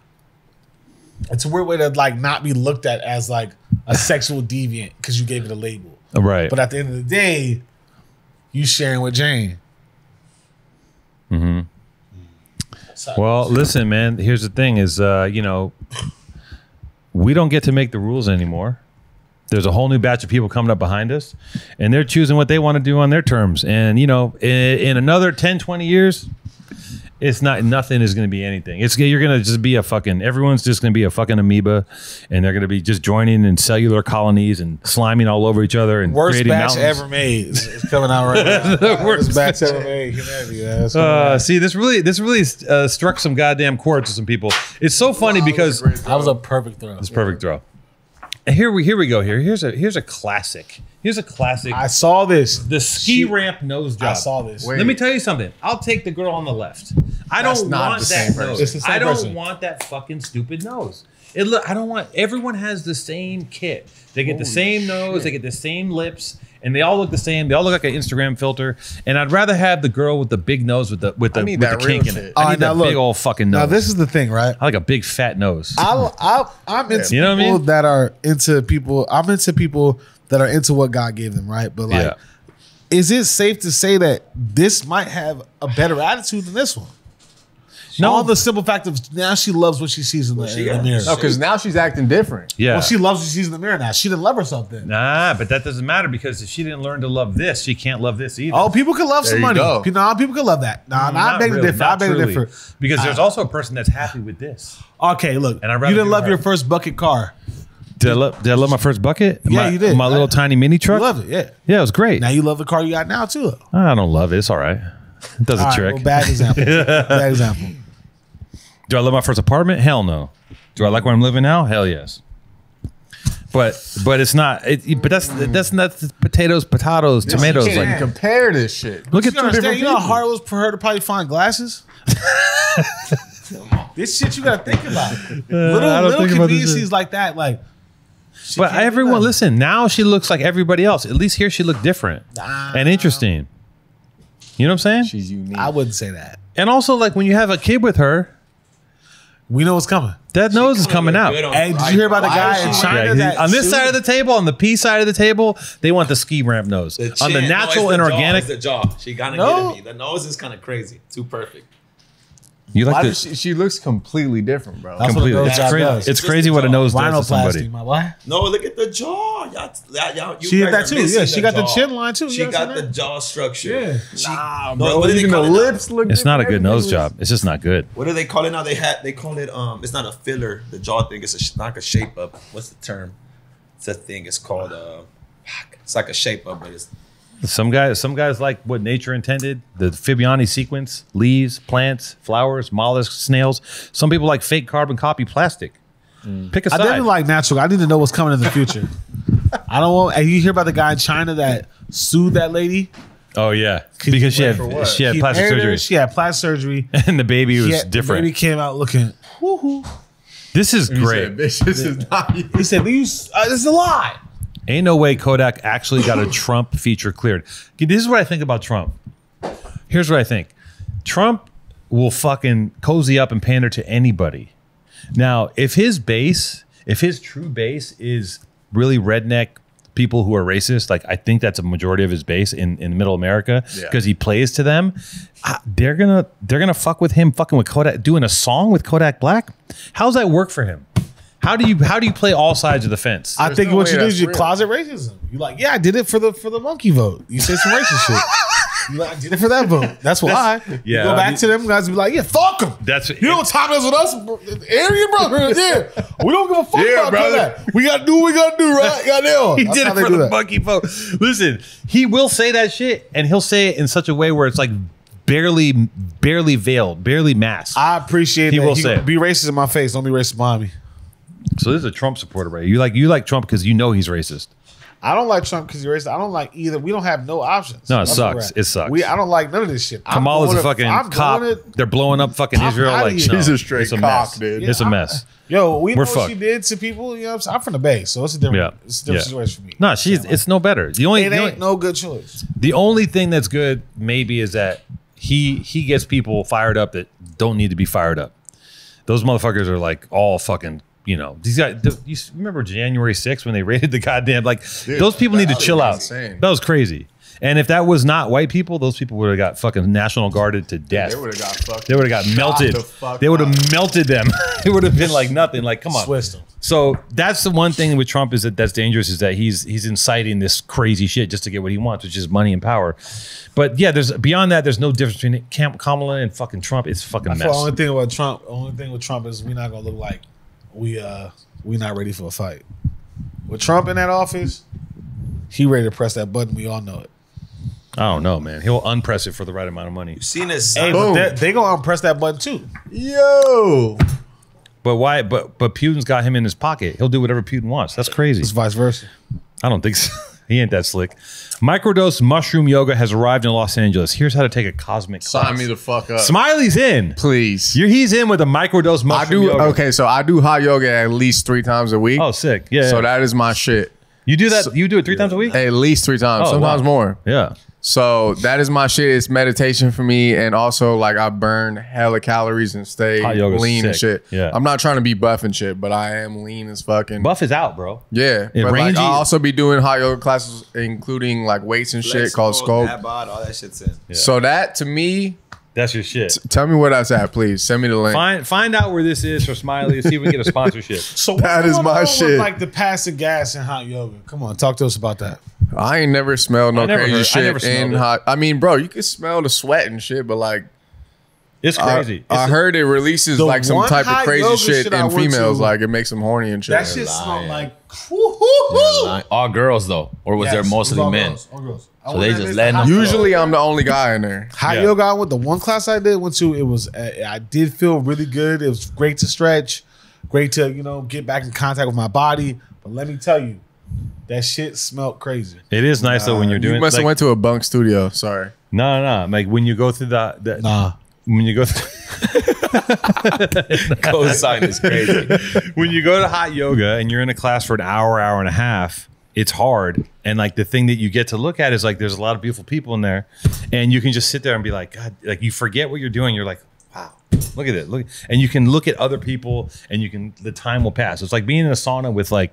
It's a weird way to like not be looked at as like a sexual deviant because you gave it a label. Right. But at the end of the day, you sharing with Jane. Mm-hmm. Well, listen, man. Here's the thing: is we don't get to make the rules anymore. There's a whole new batch of people coming up behind us, and they're choosing what they want to do on their terms. And in another 10, 20 years, it's nothing is going to be anything. You're going to just be everyone's just going to be a fucking amoeba, and they're going to be just joining in cellular colonies and sliming all over each other and worst creating batch mountains. ever made. It's coming out right now. The worst batch ever made. Humanity. See, this really struck some goddamn chords to some people. It's so funny because that was a perfect throw. It's a perfect throw. And here we go. Here's a classic. Here's a classic. I saw this. The ski ramp nose job. I saw this. Let me tell you something. I'll take the girl on the left. I don't want that nose. I don't want that fucking stupid nose. I don't want. Everyone has the same kit. They get the same nose. They get the same lips, and they all look the same. They all look like an Instagram filter. And I'd rather have the girl with the big nose with the kink in it. I need that big old fucking nose. Now this is the thing, right? I like a big fat nose. I'm into people that are into people. I'm into people that are into what God gave them, right? But like, is it safe to say that this might have a better attitude than this one? No, all the simple fact of now she loves what she sees in the mirror. No, because now she's acting different. Yeah. Well, she loves what she sees in the mirror now. She didn't love herself then. Nah, but that doesn't matter because if she didn't learn to love this, she can't love this either. Oh, people can love some money. People can love that. Nah, I beg to differ. I beg to differ. Because there's also a person that's happy with this. Okay, look. And you didn't love your first bucket car. Did I love my first bucket? Yeah, you did. My little tiny mini truck? You loved it, yeah. Yeah, it was great. Now you love the car you got now, too. I don't love it. It's all right. It does a trick. Well, bad example. Bad example. Do I love my first apartment? Hell no. Do I like where I'm living now? Hell yes. But it's not. But that's not potatoes, tomatoes. You can't even compare this shit. Look at two different people. You know how hard it was for her to probably find glasses? This shit you gotta think about. Little conveniences like that, like. But everyone, listen. Now she looks like everybody else. At least here she looked different and interesting. You know what I'm saying? She's unique. I wouldn't say that. And also, like when you have a kid with her, we know what's coming. That nose is coming out. Hey, did you hear about the guy in China that on this side of the table, on the P side of the table, they want the ski ramp nose. On the natural and organic, the jaw. She gotta get me. The nose is kind of crazy. Too perfect. You like she looks completely different, bro. Completely. It's crazy what a nose does to somebody. No, look at the jaw. She did that too. Yeah, she got the chin line too. She got the jaw structure. Yeah. Nah, bro. Even the lips look. It's not a good nose job. It's just not good. What do they call it now? They call it it's not a filler. The jaw thing. It's like a shape up. What's the term? It's a thing. It's called it's like a shape up, but it's. Some guys like what nature intended, the Fabiani sequence, leaves, plants, flowers, mollusks, snails. Some people like fake carbon copy plastic. Pick a side. I definitely like natural. I need to know what's coming in the future. I don't want. And you hear about the guy in China that sued that lady? Oh yeah, because she had plastic surgery. She had plastic surgery, and the baby was different. The baby came out looking. Woo-hoo. This is great. This is not. He said, "This is a lie." Ain't no way Kodak actually got a Trump feature cleared. Okay, this is what I think about Trump. Here's what I think. Trump will fucking cozy up and pander to anybody. Now, if his true base is really redneck people who are racist, like I think that's a majority of his base in middle America, because he plays to them, they're gonna fuck with him fucking with Kodak, doing a song with Kodak Black. How's that work for him? How do you play all sides of the fence? I think what you do is you closet racism. You're like, yeah, I did it for the monkey vote. You say some racist shit. You're like, I did it for that vote. That's why. You go back to them guys and be like, yeah, fuck them. You know what time is with us? Aryan brother. Yeah. We don't give a fuck about that. We got to do what we got to do, right? Goddamn. He did it for the monkey vote. Listen, he will say that shit and he'll say it in such a way where it's like barely veiled, barely masked. I appreciate He that. will say it. Be racist in my face. Don't be racist behind me. So this is a Trump supporter, right? You like Trump because you know he's racist. I don't like Trump because he's racist. I don't like either. We don't have no options. No, it That's sucks. where we're at. It sucks. I don't like none of this shit. Kamala's a fucking cop. They're blowing up fucking I'm Israel. outta Like, here. no, She's a straight it's a cock, mess. dude. It's a mess. Yo, we know We're what fucked. she did to people. You know what I'm saying? I'm from the Bay, so it's a different, it's a different situation for me. No, it's no better. It ain't no good choice. The only thing that's good maybe is that he gets people fired up that don't need to be fired up. Those motherfuckers are like all fucking, you know, these guys. You remember January 6th when they raided the goddamn, like, those people need to chill out. insane. That was crazy. And if that was not white people, those people would have got fucking National Guarded to death. They would have got fucked. They would have got melted. They would have melted them. It would have been like nothing. Like, come on. Switched them. So that's the one thing with Trump is that's dangerous, is that he's inciting this crazy shit just to get what he wants, which is money and power. But yeah, there's beyond that, there's no difference between Kamala and fucking Trump. It's fucking I mess. feel the only thing about Trump, is we're not gonna look like we not ready for a fight. With Trump in that office, he ready to press that button. We all know it. I don't know, man. He'll unpress it for the right amount of money. Seen this? Hey, but they gonna unpress that button too. Yo. But why? But Putin's got him in his pocket. He'll do whatever Putin wants. That's crazy. It's vice versa. I don't think so. He ain't that slick. Microdose mushroom yoga has arrived in Los Angeles. Here's how to take a cosmic class. Sign me the fuck up. Smiley's in. Please. He's in with a microdose I mushroom do. yoga. Okay, so I do hot yoga at least 3 times a week. Oh, sick. Yeah. So yeah. that is my shit. You do that? You do it 3 times a week? At least 3 times. Oh, Sometimes wow. more. Yeah. So that is my shit. It's meditation for me, and also like I burn hella calories and stay Hot yoga's lean and sick. shit. Yeah. I'm not trying to be buff and shit, but I am lean as fucking. Buff is out, bro. Yeah, It but like, rangy- I'll also be doing hot yoga classes, including like weights and shit called scope. All that shit's in. Yeah. So that to me, That's your shit. tell me where that's at, please. Send me the link. Find out where this is for Smiley. See if we can get a sponsorship. So That is going my on shit. With, like the passive gas and hot yoga. Come on, talk to us about that. I ain't never smelled no I never crazy heard- I never shit smelled in it. hot. I mean, bro, you can smell the sweat and shit, but like It's crazy. I heard it releases The like some one type of hot crazy yoga shit I in went females. to- Like it makes them horny and shit. That shit smelled lying. like. All girls though, or was there mostly men? All girls. So they just letting them. Usually, I'm the only guy in there. Hot Yeah. yoga. I went the one class I went to. It was I did feel really good. It was great to stretch, great to get back in contact with my body. But let me tell you, that shit smelled crazy. It is nice though when you're doing. You must have like, went to a bunk studio. Sorry. No. Like when you go through the Nah. when you go through, Cosign is crazy. when you go to hot yoga and you're in a class for an hour and a half, it's hard. And like the thing that you get to look at is like there's a lot of beautiful people in there, and you can just sit there and be like, God, like you forget what you're doing. You're like, wow, look at it, look, and you can look at other people, and the time will pass. It's like being in a sauna with like,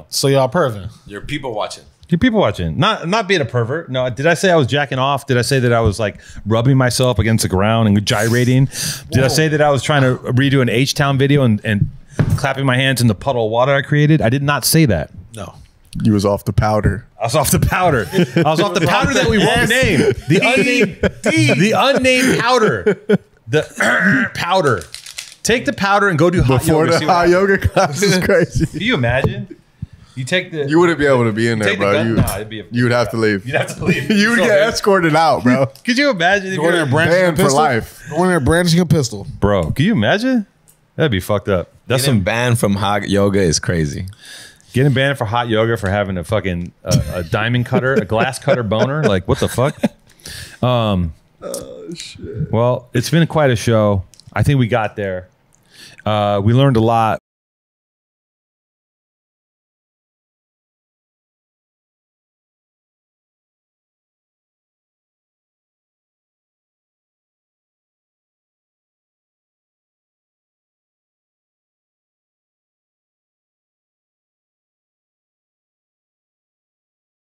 So y'all perving. You're people watching. you're people watching. Not being a pervert. No, did I say I was jacking off? Did I say that I was like rubbing myself against the ground and gyrating? Did I say that I was trying to redo an H-Town video and clapping my hands in the puddle of water I created? I did not say that. No. You was off the powder. I was off the powder. I was off the powder that we won't name. The unnamed powder. The powder. Take the powder and go do hot Before yoga. the See what hot happens. yoga class is crazy. Can you imagine? You take the. You wouldn't be able to be in there, take the bro. gun? You, Nah, it'd be you would have to leave. You'd have to leave. You would So get bad. escorted out, bro. Could you imagine if Go in there you're brandishing a Banned for pistol. life. Go in there brandishing a pistol. bro? Can you imagine? That'd be fucked up. That's Getting some banned from hot yoga is crazy. getting banned for hot yoga for having a fucking a diamond cutter, a glass cutter boner. Like what the fuck? Well, it's been quite a show. I think we got there. We learned a lot.